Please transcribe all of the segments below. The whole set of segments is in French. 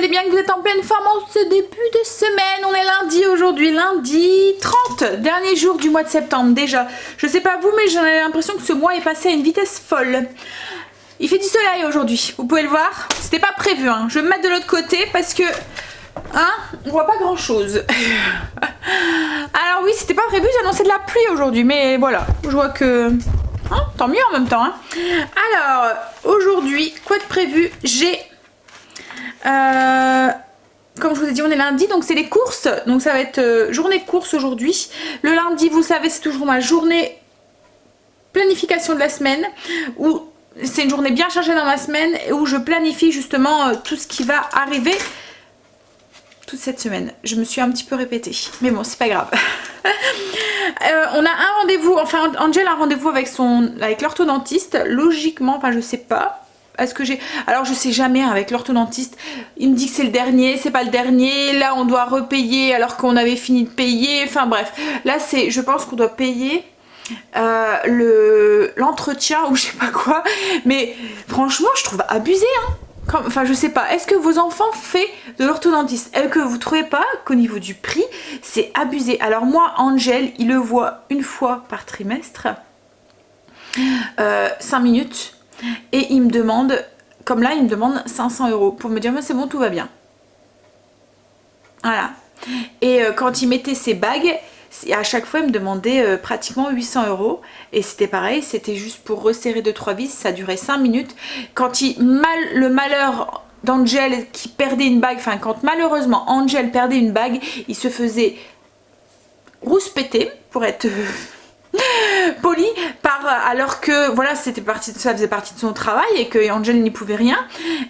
allez bien, que vous êtes en pleine forme en ce début de semaine. On est lundi aujourd'hui, lundi 30, dernier jour du mois de septembre déjà. Je sais pas vous, mais j'en ai l'impression que ce mois est passé à une vitesse folle. Il fait du soleil aujourd'hui, vous pouvez le voir. C'était pas prévu, hein. Je vais me mettre de l'autre côté parce que... Hein, on voit pas grand chose. Alors oui, c'était pas prévu, j'annonçais de la pluie aujourd'hui, mais voilà, je vois que... Hein, tant mieux en même temps, hein. Alors, aujourd'hui, quoi de prévu? J'ai... comme je vous ai dit, on est lundi, donc c'est les courses. Donc ça va être journée de courses aujourd'hui. Le lundi, vous savez, c'est toujours ma journée planification de la semaine, où c'est une journée bien chargée dans ma semaine, où je planifie justement tout ce qui va arriver toute cette semaine. Je me suis un petit peu répétée, mais bon, c'est pas grave. On a un rendez-vous, enfin Angel a un rendez-vous avec l'orthodontiste, logiquement, enfin je sais pas. Est-ce que j'ai... Alors je sais jamais avec l'orthodontiste, il me dit que c'est le dernier, c'est pas le dernier, là on doit repayer alors qu'on avait fini de payer, enfin bref. Là c'est, je pense qu'on doit payer l'entretien ou je sais pas quoi, mais franchement je trouve abusé, hein. Enfin je sais pas, est-ce que vos enfants font de l'orthodontiste? Est-ce que vous trouvez pas qu'au niveau du prix c'est abusé? Alors moi Angel il le voit une fois par trimestre, 5 minutes, et il me demande, comme là il me demande 500 € pour me dire mais c'est bon, tout va bien, voilà. Et quand il mettait ses bagues, à chaque fois il me demandait pratiquement 800 €, et c'était pareil, c'était juste pour resserrer 2-3 vis, ça durait 5 minutes. Quand le malheur d'Angel qui perdait une bague, enfin quand malheureusement Angel perdait une bague, il se faisait rouspéter pour être poli, alors que voilà, ça faisait partie de son travail et que Angel n'y pouvait rien.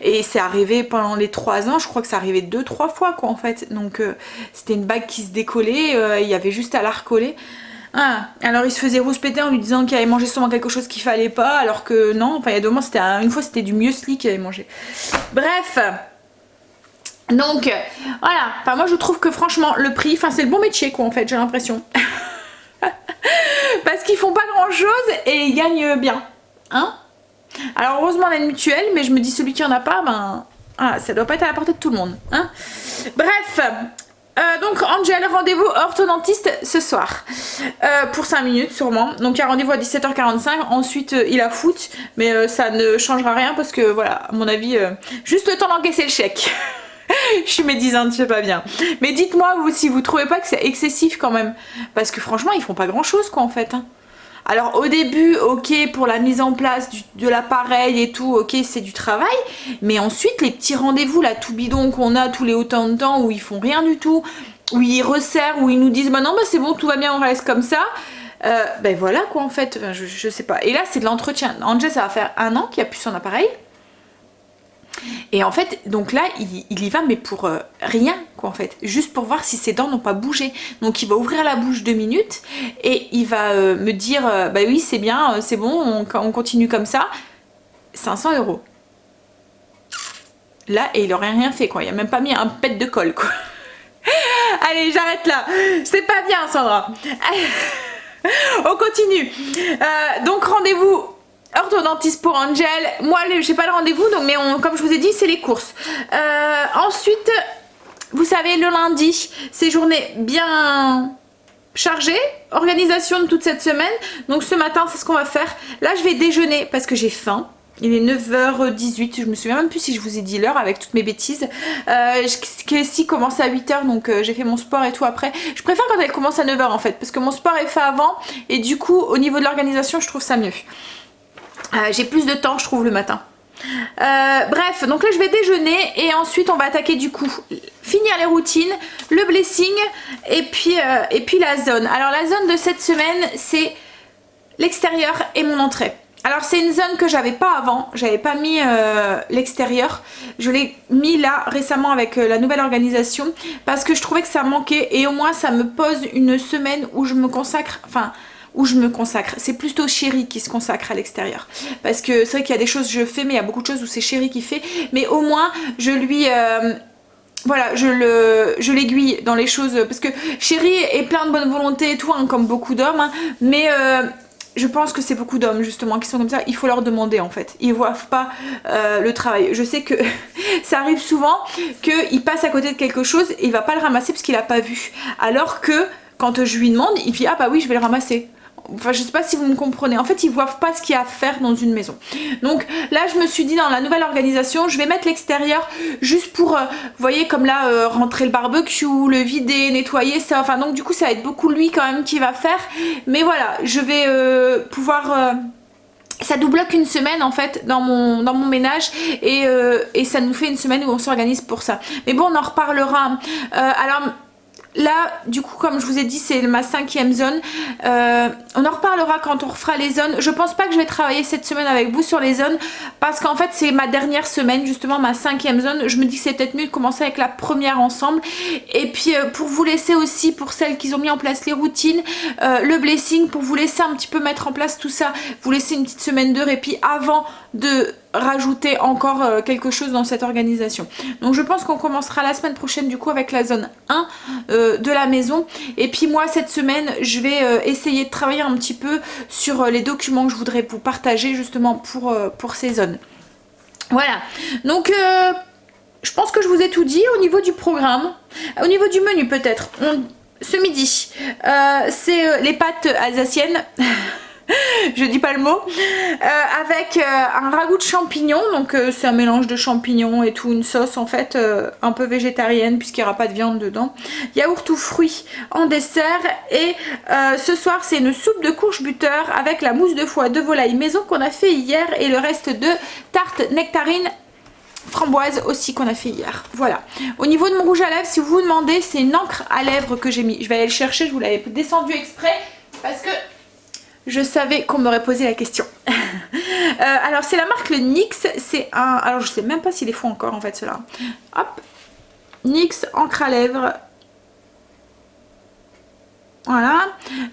Et c'est arrivé pendant les 3 ans, je crois que ça arrivait 2-3 fois quoi en fait. Donc c'était une bague qui se décollait, il y avait juste à la recoller. Ah, alors il se faisait rouspéter en lui disant qu'il avait mangé sûrement quelque chose qu'il fallait pas, alors que non, enfin il y a 2 mois, une fois c'était du muesli qu'il avait mangé. Bref, donc voilà, enfin moi je trouve que franchement le prix, enfin c'est le bon métier quoi en fait, j'ai l'impression. Parce qu'ils font pas grand chose et ils gagnent bien, hein. Alors heureusement on a une mutuelle, mais je me dis celui qui en a pas, ben ah, ça doit pas être à la portée de tout le monde, hein. Bref, donc Angel, rendez-vous orthodontiste ce soir pour 5 minutes sûrement. Donc il y a rendez-vous à 17h45, ensuite il a foot, mais ça ne changera rien parce que voilà, à mon avis, juste le temps d'encaisser le chèque. Je suis médisante, je sais pas bien. Mais dites-moi vous si vous trouvez pas que c'est excessif quand même. Parce que franchement ils font pas grand chose quoi en fait, hein. Alors au début ok pour la mise en place de l'appareil et tout, ok c'est du travail. Mais ensuite les petits rendez-vous là tout bidon qu'on a tous les autant de temps où ils font rien du tout, où ils resserrent, où ils nous disent bah non bah c'est bon tout va bien on reste comme ça. Ben voilà quoi en fait, enfin, je sais pas. Et là c'est de l'entretien. Angel ça va faire 1 an qu'il a plus son appareil. Et en fait, donc là, il y va, mais pour rien, quoi, en fait. Juste pour voir si ses dents n'ont pas bougé. Donc il va ouvrir la bouche 2 minutes et il va me dire, bah oui, c'est bien, c'est bon, on continue comme ça. 500 €. Là, et il aurait rien fait, quoi. Il a même pas mis un pet de colle, quoi. Allez, j'arrête là. C'est pas bien, Sandra. On continue. Donc rendez-vous orthodontiste pour Angel. Moi j'ai pas le rendez-vous, donc mais comme je vous ai dit c'est les courses. Ensuite vous savez le lundi c'est journée bien chargée, organisation de toute cette semaine. Donc ce matin c'est ce qu'on va faire. Là je vais déjeuner parce que j'ai faim. Il est 9h18, je me souviens même plus si je vous ai dit l'heure avec toutes mes bêtises. Casey commence à 8h, donc j'ai fait mon sport et tout après. Je préfère quand elle commence à 9h en fait, parce que mon sport est fait avant, et du coup au niveau de l'organisation je trouve ça mieux. J'ai plus de temps je trouve le matin. Bref, donc là je vais déjeuner et ensuite on va attaquer du coup finir les routines, le blessing et puis la zone. Alors la zone de cette semaine c'est l'extérieur et mon entrée. Alors c'est une zone que j'avais pas avant, j'avais pas mis l'extérieur, je l'ai mis là récemment avec la nouvelle organisation parce que je trouvais que ça manquait et au moins ça me pose une semaine où je me consacre, c'est plutôt Chéri qui se consacre à l'extérieur. Parce que c'est vrai qu'il y a des choses que je fais, mais il y a beaucoup de choses où c'est Chéri qui fait. Mais au moins, je lui... voilà, je l'aiguille dans les choses. Parce que Chéri est plein de bonne volonté et tout, hein, comme beaucoup d'hommes. Hein, mais je pense que c'est beaucoup d'hommes justement qui sont comme ça, il faut leur demander en fait, ils voient pas le travail. Je sais que ça arrive souvent qu'il passe à côté de quelque chose et il va pas le ramasser parce qu'il a pas vu, alors que quand je lui demande, il dit ah bah oui je vais le ramasser. Enfin je sais pas si vous me comprenez, en fait ils voient pas ce qu'il y a à faire dans une maison. Donc là je me suis dit dans la nouvelle organisation je vais mettre l'extérieur juste pour, vous voyez comme là rentrer le barbecue, le vider, nettoyer ça, enfin donc du coup ça va être beaucoup lui quand même qui va faire. Mais voilà je vais pouvoir... ça nous bloque une semaine en fait dans mon ménage et ça nous fait une semaine où on s'organise pour ça. Mais bon on en reparlera. Alors là du coup comme je vous ai dit c'est ma 5e zone, on en reparlera quand on refera les zones. Je pense pas que je vais travailler cette semaine avec vous sur les zones parce qu'en fait c'est ma dernière semaine, justement ma 5e zone. Je me dis que c'est peut-être mieux de commencer avec la première ensemble et puis pour vous laisser aussi, pour celles qui ont mis en place les routines, le blessing, pour vous laisser un petit peu mettre en place tout ça, vous laisser une petite semaine de répit avant de rajouter encore quelque chose dans cette organisation. Donc je pense qu'on commencera la semaine prochaine du coup avec la zone 1 de la maison, et puis moi cette semaine je vais essayer de travailler un petit peu sur les documents que je voudrais vous partager justement pour ces zones. Voilà, donc je pense que je vous ai tout dit au niveau du programme. Au niveau du menu peut-être, ce midi c'est les pâtes alsaciennes je dis pas le mot, avec un ragoût de champignons, donc c'est un mélange de champignons et tout, une sauce en fait un peu végétarienne puisqu'il n'y aura pas de viande dedans, yaourt ou fruits en dessert, et ce soir c'est une soupe de courge buteur avec la mousse de foie de volaille maison qu'on a fait hier et le reste de tarte nectarine framboise aussi qu'on a fait hier. Voilà. Au niveau de mon rouge à lèvres, si vous vous demandez, c'est une encre à lèvres que j'ai mis. Je vais aller le chercher, je vous l'avais descendu exprès parce que je savais qu'on m'aurait posé la question. Alors c'est la marque le NYX, c'est un... Alors je sais même pas s'il est faux encore en fait cela. Hop, NYX encre à lèvres. Voilà.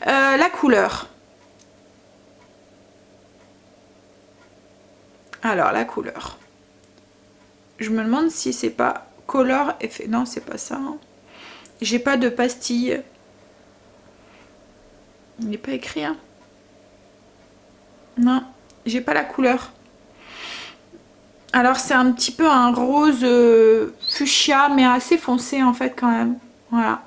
La couleur. Alors la couleur. Je me demande si c'est pas Color Effet. Non c'est pas ça. Hein. J'ai pas de pastille. Il n'est pas écrit hein. Non, j'ai pas la couleur. Alors c'est un petit peu un rose fuchsia mais assez foncé en fait quand même. Voilà.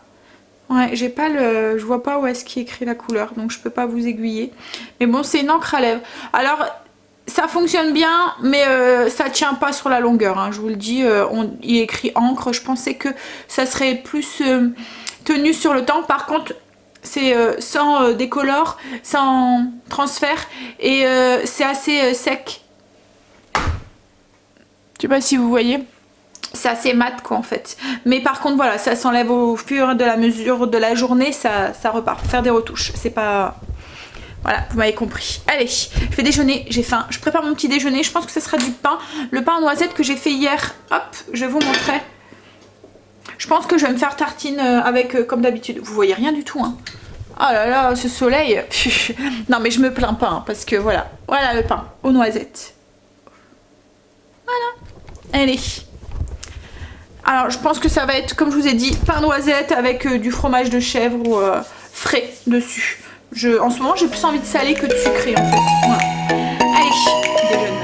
Ouais, j'ai pas le... je vois pas où est-ce qu'il écrit la couleur, donc je peux pas vous aiguiller. Mais bon, c'est une encre à lèvres. Alors ça fonctionne bien, mais ça tient pas sur la longueur. Hein, je vous le dis, il est écrit encre. Je pensais que ça serait plus tenu sur le temps. Par contre, c'est sans décolore, sans transfert, et c'est assez sec. Je sais pas si vous voyez. C'est assez mat quoi en fait. Mais par contre voilà, ça s'enlève au fur et de la mesure de la journée, ça repart. Faire des retouches, c'est pas... Voilà, vous m'avez compris. Allez, je vais déjeuner, j'ai faim. Je prépare mon petit déjeuner, je pense que ce sera du pain. Le pain en noisette que j'ai fait hier. Hop, je vais vous montrer. Je pense que je vais me faire tartine avec, comme d'habitude. Vous voyez rien du tout, hein. Oh là là, ce soleil. Non mais je me plains pas, hein, parce que voilà. Voilà le pain aux noisettes. Voilà. Allez. Alors je pense que ça va être, comme je vous ai dit, pain noisette avec du fromage de chèvre ou frais dessus. En ce moment j'ai plus envie de salé que de sucré en fait. Voilà. Allez, déjeune.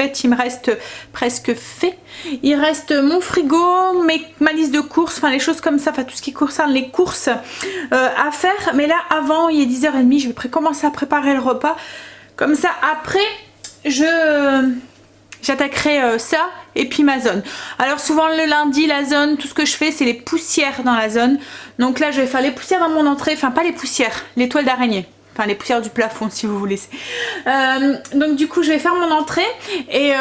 fait, il me reste presque fait. Il reste mon frigo, ma liste de courses, enfin les choses comme ça, enfin tout ce qui concerne les courses à faire. Mais là, avant, il est 10h30, je vais commencer à préparer le repas. Comme ça, après, j'attaquerai ça et puis ma zone. Alors souvent le lundi, la zone, tout ce que je fais, c'est les poussières dans la zone. Donc là, je vais faire les poussières dans mon entrée, enfin pas les poussières, les toiles d'araignée. Enfin les poussières du plafond si vous voulez. Donc du coup je vais faire mon entrée et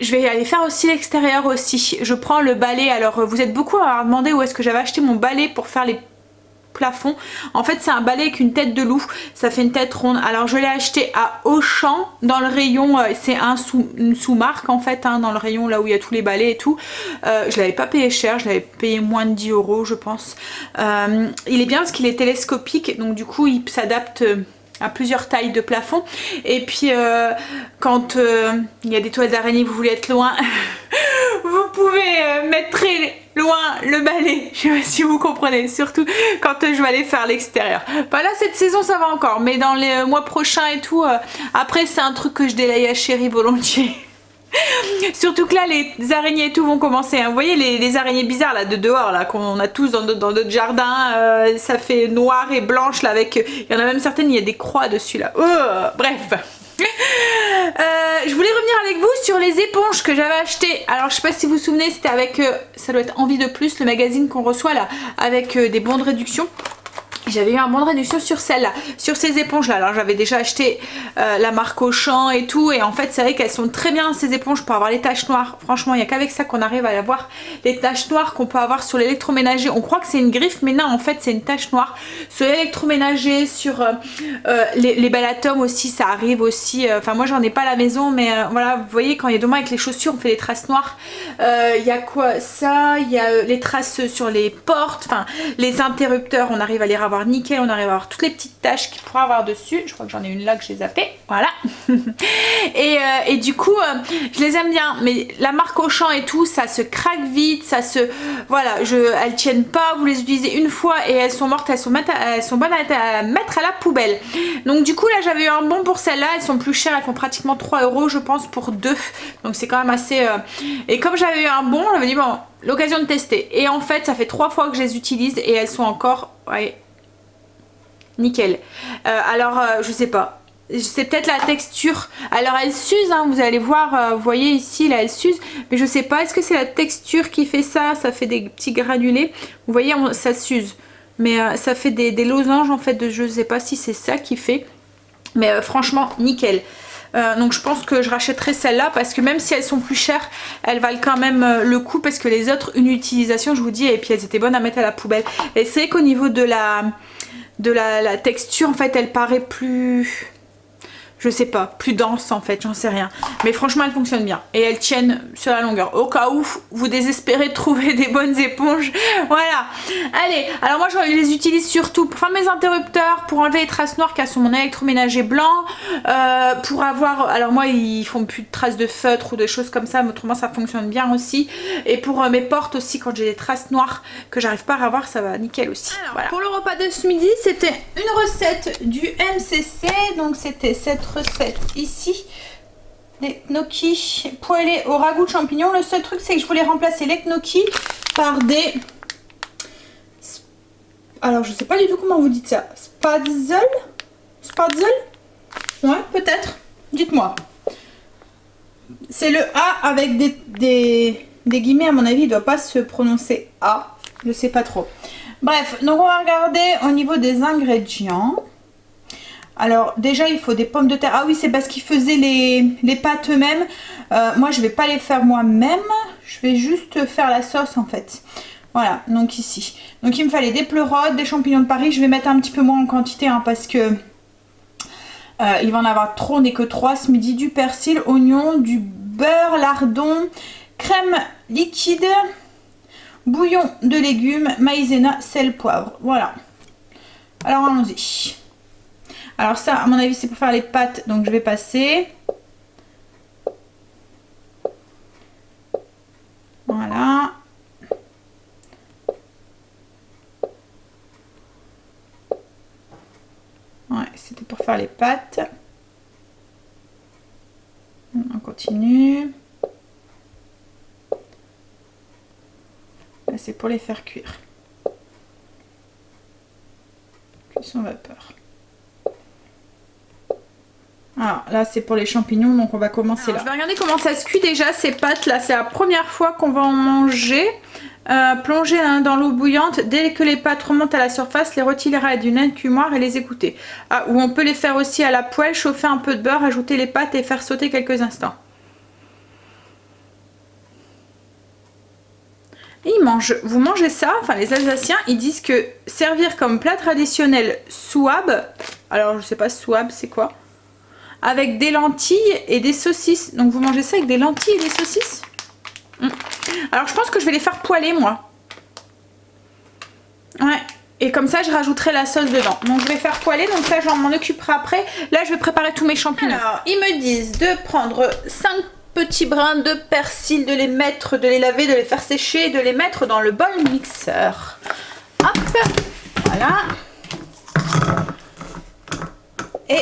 je vais aller faire aussi l'extérieur aussi. Je prends le balai. Alors vous êtes beaucoup à avoir demandé où est-ce que j'avais acheté mon balai pour faire les plafonds. En fait c'est un balai avec une tête de loup, ça fait une tête ronde. Alors je l'ai acheté à Auchan dans le rayon, c'est une sous-marque en fait, hein, dans le rayon là où il y a tous les balais et tout. Je l'avais pas payé cher, je l'avais payé moins de 10 € je pense. Il est bien parce qu'il est télescopique, donc du coup il s'adapte à plusieurs tailles de plafond. Et puis quand il y a des toiles d'araignée, vous voulez être loin, vous pouvez mettre très loin le balai. Je sais pas si vous comprenez, surtout quand je vais aller faire l'extérieur. Bah là cette saison ça va encore, mais dans les mois prochains et tout, après c'est un truc que je délaye à chérie volontiers. Surtout que là les araignées et tout vont commencer, hein. Vous voyez les araignées bizarres là de dehors là qu'on a tous dans notre jardin, ça fait noir et blanche là avec, il y en a même certaines, il y a des croix dessus là. Bref. Je voulais revenir avec vous sur les éponges que j'avais achetées. Alors je sais pas si vous vous souvenez, c'était avec, ça doit être Envie de Plus, le magazine qu'on reçoit là, avec des bons de réduction. J'avais eu un bon de réduction sur celle-là, sur ces éponges là. Alors j'avais déjà acheté la marque Auchan et tout, et en fait c'est vrai qu'elles sont très bien ces éponges pour avoir les taches noires. Franchement il n'y a qu'avec ça qu'on arrive à avoir les taches noires qu'on peut avoir sur l'électroménager. On croit que c'est une griffe mais non, en fait c'est une tache noire sur l'électroménager, sur les bellatomes aussi, ça arrive aussi. Enfin moi j'en ai pas à la maison, mais voilà, vous voyez quand il y a des moments avec les chaussures on fait des traces noires. Il y a quoi ça, il y a les traces sur les portes, enfin les interrupteurs, on arrive à les avoir nickel, on arrive à avoir toutes les petites taches qu'il pourrait avoir dessus. Je crois que j'en ai une là que j'ai zappé, voilà. et du coup je les aime bien, mais la marque Auchan et tout, ça se craque vite, ça se, voilà, elles tiennent pas, vous les utilisez une fois et elles sont mortes, elles sont bonnes à mettre à la poubelle. Donc du coup là j'avais eu un bon pour celle-là, elles sont plus chères, elles font pratiquement 3 € je pense pour deux, donc c'est quand même assez et comme j'avais eu un bon, j'avais dit bon, l'occasion de tester, et en fait ça fait 3 fois que je les utilise et elles sont encore, ouais, nickel. Alors je sais pas, c'est peut-être la texture. Alors elle s'use, hein, vous allez voir, vous voyez ici là elle s'use, mais je sais pas, est-ce que c'est la texture qui fait ça, ça fait des petits granulés, vous voyez, ça s'use, mais ça fait des losanges en fait, je sais pas si c'est ça qui fait, mais franchement nickel. Donc je pense que je rachèterai celle-là parce que même si elles sont plus chères, elles valent quand même le coup, parce que les autres, une utilisation je vous dis, et puis elles étaient bonnes à mettre à la poubelle. Et c'est vrai qu'au niveau de la texture en fait elle paraît plus, je sais pas, plus dense en fait, j'en sais rien, mais franchement elles fonctionnent bien et elles tiennent sur la longueur, au cas où vous désespérez de trouver des bonnes éponges. Voilà, allez, alors moi je les utilise surtout pour faire mes interrupteurs, pour enlever les traces noires qu'il y a sur mon électroménager blanc, pour avoir, alors moi ils font plus de traces de feutre ou des choses comme ça, mais autrement ça fonctionne bien aussi, et pour mes portes aussi, quand j'ai des traces noires que j'arrive pas à avoir, ça va nickel aussi. Alors, voilà. Pour le repas de ce midi, c'était une recette du MCC, donc c'était cette recette ici, les gnocchis poêlés au ragoût de champignons. Le seul truc c'est que je voulais remplacer les gnocchis par des, alors je sais pas du tout comment vous dites ça, spatzel, ouais peut-être, dites-moi. C'est le A avec des guillemets, à mon avis il doit pas se prononcer A, je sais pas trop. Bref, donc on va regarder au niveau des ingrédients. Alors déjà il faut des pommes de terre. Ah oui, c'est parce qu'ils faisaient les pâtes eux-mêmes. Moi je vais pas les faire moi-même, je vais juste faire la sauce en fait. Voilà, donc ici. Donc il me fallait des pleurotes, des champignons de Paris. Je vais mettre un petit peu moins en quantité, hein, parce que il va en avoir trop, on n'est que 3 ce midi. Du persil, oignon, du beurre, lardon, crème liquide, bouillon de légumes, maïzena, sel, poivre. Voilà. Alors allons-y. Alors ça, à mon avis, c'est pour faire les pâtes, donc je vais passer. Voilà. Ouais, c'était pour faire les pâtes. Encore continue. Là, c'est pour les faire cuire. Cuisson vapeur. Alors là, c'est pour les champignons, donc on va commencer là. Je vais regarder comment ça se cuit déjà ces pâtes là. C'est la première fois qu'on va en manger. Plonger dans l'eau bouillante. Dès que les pâtes remontent à la surface, les retirer à d'une écumoire et les écouter. Ah, ou on peut les faire aussi à la poêle, chauffer un peu de beurre, ajouter les pâtes et faire sauter quelques instants. Et vous mangez ça, enfin les Alsaciens, ils disent que servir comme plat traditionnel souabe, alors je sais pas souabe c'est quoi, avec des lentilles et des saucisses. Donc vous mangez ça avec des lentilles et des saucisses? Alors je pense que je vais les faire poêler moi. Ouais. Et comme ça je rajouterai la sauce dedans. Donc je vais faire poêler, donc ça j'en m'en occuperai après. Là je vais préparer tous mes champignons. Alors ils me disent de prendre 5 petits brins de persil, de les mettre, de les laver, de les faire sécher, de les mettre dans le bol mixeur. Hop, voilà. Et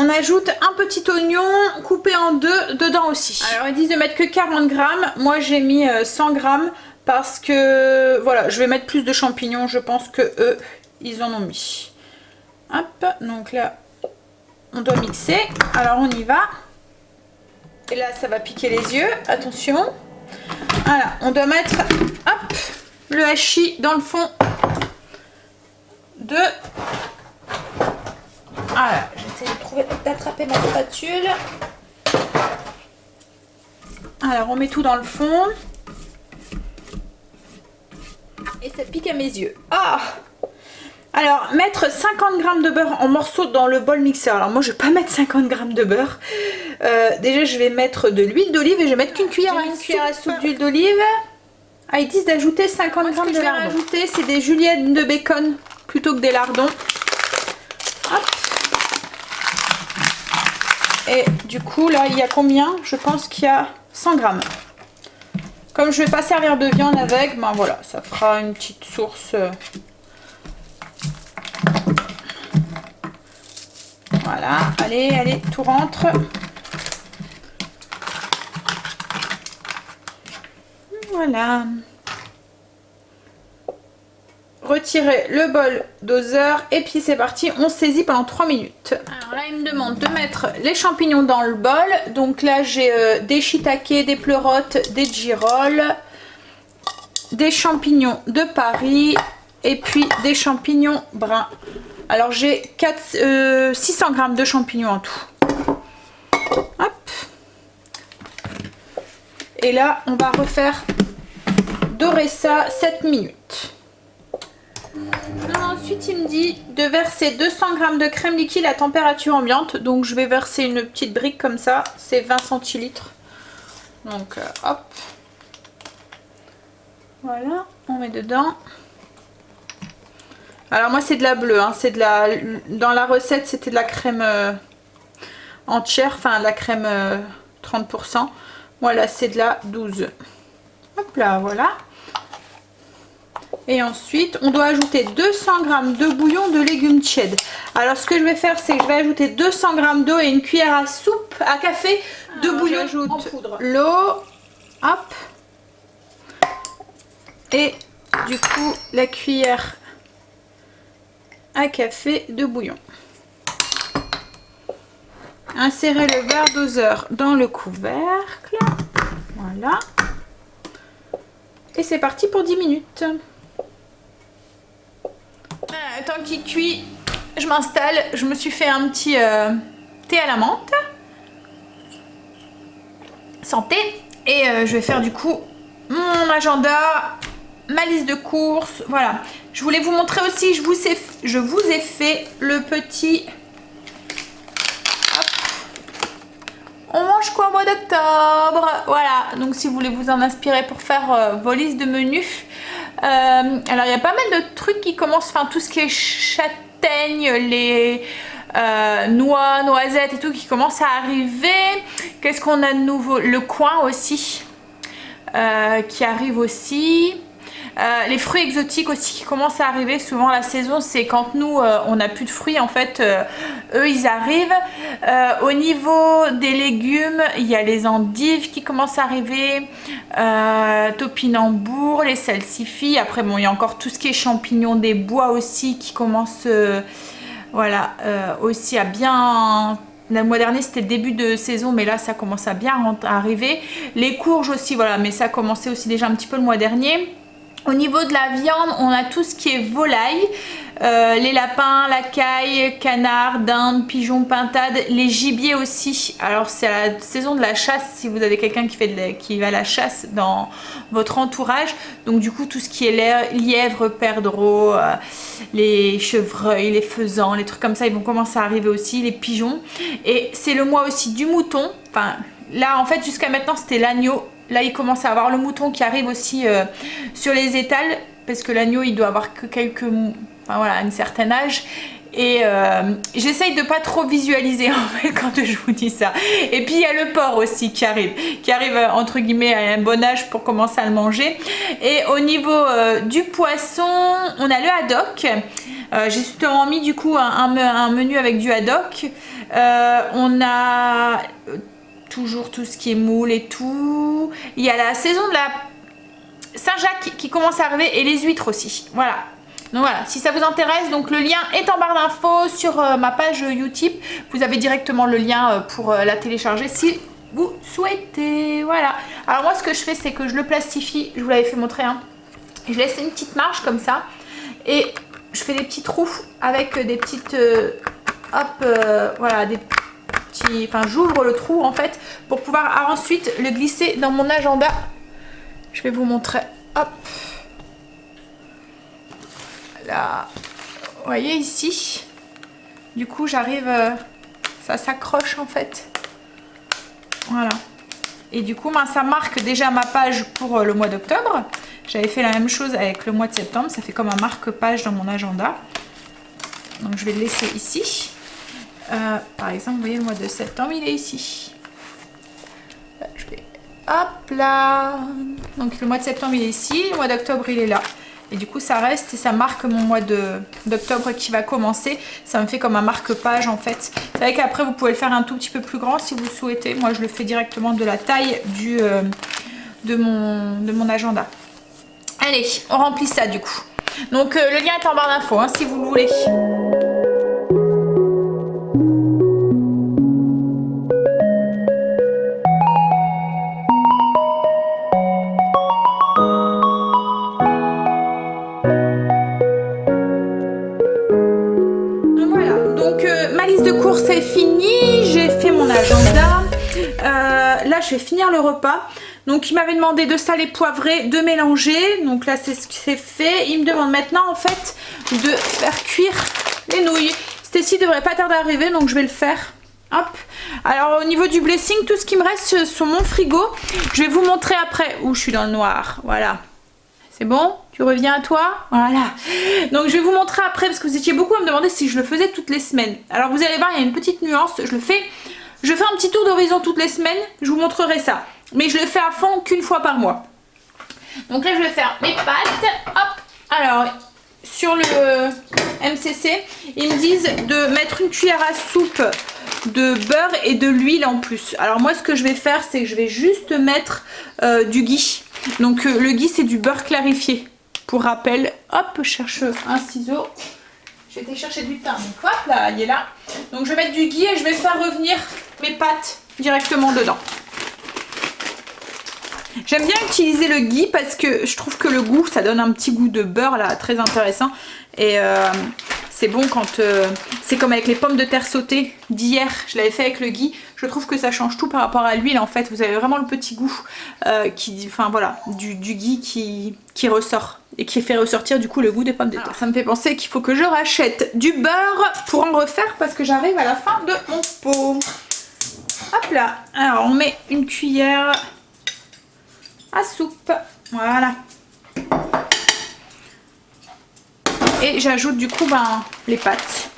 on ajoute un petit oignon coupé en deux dedans aussi. Alors ils disent de mettre que 40 grammes. Moi j'ai mis 100 grammes parce que voilà, je vais mettre plus de champignons. Je pense que eux, ils en ont mis. Hop, donc là, on doit mixer. Alors on y va. Et là, ça va piquer les yeux. Attention. Voilà, on doit mettre hop, le hachis dans le fond de... Voilà, j'essaie d'attraper ma spatule. Alors on met tout dans le fond. Et ça pique à mes yeux. Ah! Alors mettre 50 g de beurre en morceaux dans le bol mixeur. Alors moi je vais pas mettre 50 g de beurre. Déjà je vais mettre de l'huile d'olive et je vais mettre qu'une cuillère à soupe d'huile d'olive. Ah, ils disent d'ajouter 50 g de lardons. Ce que je vais rajouter c'est des juliennes de bacon plutôt que des lardons. Hop. Et du coup là il y a combien? Je pense qu'il y a 100 g. Comme je vais pas servir de viande avec, ben voilà, ça fera une petite source. Voilà, allez, allez, tout rentre. Voilà. Retirer le bol doseur et puis c'est parti, on saisit pendant 3 minutes. Alors là il me demande de mettre les champignons dans le bol. Donc là j'ai des shiitake, des pleurotes, des girolles, des champignons de Paris et puis des champignons bruns. Alors j'ai 600 g de champignons en tout. Hop. Et là on va refaire dorer ça 7 minutes. Alors ensuite il me dit de verser 200 g de crème liquide à température ambiante. Donc je vais verser une petite brique comme ça, c'est 20 centilitres. Donc hop. Voilà, on met dedans. Alors moi c'est de la bleue, hein. C'est de la... Dans la recette c'était de la crème entière, enfin la crème 30%. Moi là c'est de la 12. Hop là, voilà. Et ensuite, on doit ajouter 200 g de bouillon de légumes tièdes. Alors, ce que je vais faire, c'est que je vais ajouter 200 g d'eau et une cuillère à soupe, à café de bouillon en poudre. L'eau, hop. Et du coup, la cuillère à café de bouillon. Insérez le verre doseur dans le couvercle. Voilà. Et c'est parti pour 10 minutes. Tant qu'il cuit, je m'installe. Je me suis fait un petit thé à la menthe. Santé. Et je vais faire du coup mon agenda, ma liste de courses. Voilà. Je voulais vous montrer aussi, je vous ai fait le petit... Hop. On mange quoi au mois d'octobre? Voilà. Donc si vous voulez vous en inspirer pour faire vos listes de menus. Alors il y a pas mal de trucs qui commencent, enfin tout ce qui est châtaigne, les noix, noisettes et tout qui commence à arriver. Qu'est-ce qu'on a de nouveau? Le coin aussi qui arrive aussi. Les fruits exotiques aussi qui commencent à arriver. Souvent la saison c'est quand nous on n'a plus de fruits en fait, eux ils arrivent. Au niveau des légumes, il y a les endives qui commencent à arriver, topinambour, les salsifis. Après bon, il y a encore tout ce qui est champignons des bois aussi qui commence voilà, aussi à bien... Le mois dernier c'était le début de saison, mais là ça commence à bien arriver. Les courges aussi, voilà, mais ça a commencé aussi déjà un petit peu le mois dernier. Au niveau de la viande, on a tout ce qui est volaille, les lapins, la caille, canard, dinde, pigeon, pintade, les gibiers aussi. Alors c'est la saison de la chasse si vous avez quelqu'un qui va à la chasse dans votre entourage. Donc du coup tout ce qui est lièvre, perdreaux, les chevreuils, les faisans, les trucs comme ça, ils vont commencer à arriver aussi, les pigeons. Et c'est le mois aussi du mouton. Enfin là en fait jusqu'à maintenant c'était l'agneau. Là, il commence à avoir le mouton qui arrive aussi sur les étals, parce que l'agneau, il doit avoir que quelques... Enfin voilà, un certain âge. Et j'essaye de pas trop visualiser en fait quand je vous dis ça. Et puis il y a le porc aussi qui arrive entre guillemets à un bon âge pour commencer à le manger. Et au niveau du poisson, on a le haddock. J'ai justement mis du coup un menu avec du haddock. On a... toujours tout ce qui est moule et tout. Il y a la saison de la Saint-Jacques qui commence à arriver et les huîtres aussi. Voilà. Donc voilà, si ça vous intéresse, donc le lien est en barre d'infos sur ma page YouTube. Vous avez directement le lien pour la télécharger si vous souhaitez. Voilà. Alors moi ce que je fais c'est que je le plastifie. Je vous l'avais fait montrer. Hein. Je laisse une petite marge comme ça. Et je fais des petits trous avec des petites... voilà, des... Enfin j'ouvre le trou en fait pour pouvoir ensuite le glisser dans mon agenda. Je vais vous montrer. Hop là, vous voyez ici, du coup j'arrive, ça s'accroche en fait, voilà, et du coup ça marque déjà ma page pour le mois d'octobre. J'avais fait la même chose avec le mois de septembre, ça fait comme un marque-page dans mon agenda, donc je vais le laisser ici. Par exemple, vous voyez, le mois de septembre, il est ici. Là, je vais... Hop là. Donc, le mois de septembre, il est ici. Le mois d'octobre, il est là. Et du coup, ça reste et ça marque mon mois d'octobre qui va commencer. Ça me fait comme un marque-page, en fait. C'est vrai qu'après, vous pouvez le faire un tout petit peu plus grand si vous le souhaitez. Moi, je le fais directement de la taille de mon agenda. Allez, on remplit ça, du coup. Donc, le lien est en barre d'infos, hein, si vous le voulez. C'est fini, j'ai fait mon agenda. Là je vais finir le repas. Donc il m'avait demandé de salé poivré, de mélanger. Donc là c'est ce qui s'est fait. Il me demande maintenant en fait de faire cuire les nouilles. Stécie devrait pas tarder à arriver, donc je vais le faire. Hop. Alors au niveau du blessing, tout ce qui me reste sur mon frigo, je vais vous montrer après. Où je suis dans le noir, voilà. C'est bon? Tu reviens à toi? Voilà. Donc je vais vous montrer après parce que vous étiez beaucoup à me demander si je le faisais toutes les semaines. Alors vous allez voir, il y a une petite nuance. Je fais un petit tour d'horizon toutes les semaines. Je vous montrerai ça. Mais je le fais à fond qu'une fois par mois. Donc là je vais faire mes pâtes. Hop. Alors sur le MCC, ils me disent de mettre une cuillère à soupe de beurre et de l'huile en plus. Alors moi ce que je vais faire, c'est que je vais juste mettre du ghee. Donc le ghee c'est du beurre clarifié. Pour rappel, hop, je cherche un ciseau. J'ai été chercher du thym. Donc hop là, il est là. Donc je vais mettre du ghee et je vais faire revenir mes pâtes directement dedans. J'aime bien utiliser le ghee parce que je trouve que le goût, ça donne un petit goût de beurre là, très intéressant. Et c'est bon quand... c'est comme avec les pommes de terre sautées d'hier, je l'avais fait avec le ghee. Je trouve que ça change tout par rapport à l'huile en fait. Vous avez vraiment le petit goût enfin voilà, du ghee qui ressort. Et qui fait ressortir du coup le goût des pommes de terre. Alors, ça me fait penser qu'il faut que je rachète du beurre pour en refaire parce que j'arrive à la fin de mon pot. Hop là. Alors on met une cuillère à soupe. Voilà. Et j'ajoute du coup les pâtes.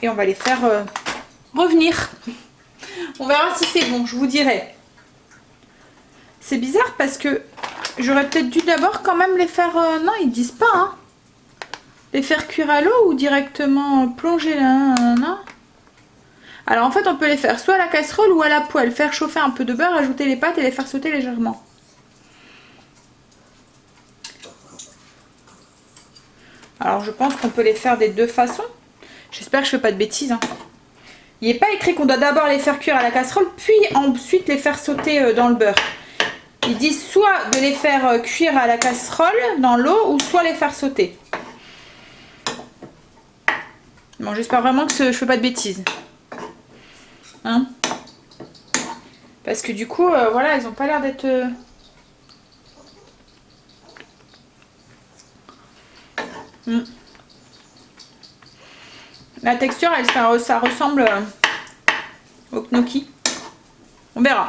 Et on va les faire revenir. On verra si c'est bon, je vous dirai. C'est bizarre parce que j'aurais peut-être dû d'abord quand même les faire... non, ils disent pas, hein. Les faire cuire à l'eau ou directement plonger là, non. Alors en fait, on peut les faire soit à la casserole ou à la poêle. Faire chauffer un peu de beurre, ajouter les pâtes et les faire sauter légèrement. Alors je pense qu'on peut les faire des deux façons. J'espère que je fais pas de bêtises, hein. Il n'est pas écrit qu'on doit d'abord les faire cuire à la casserole, puis ensuite les faire sauter dans le beurre. Ils disent soit de les faire cuire à la casserole dans l'eau, ou soit les faire sauter. Bon, j'espère vraiment que je fais pas de bêtises. Hein? Parce que du coup, voilà, ils ont pas l'air d'être... La texture, ça ressemble au gnocchi. On verra.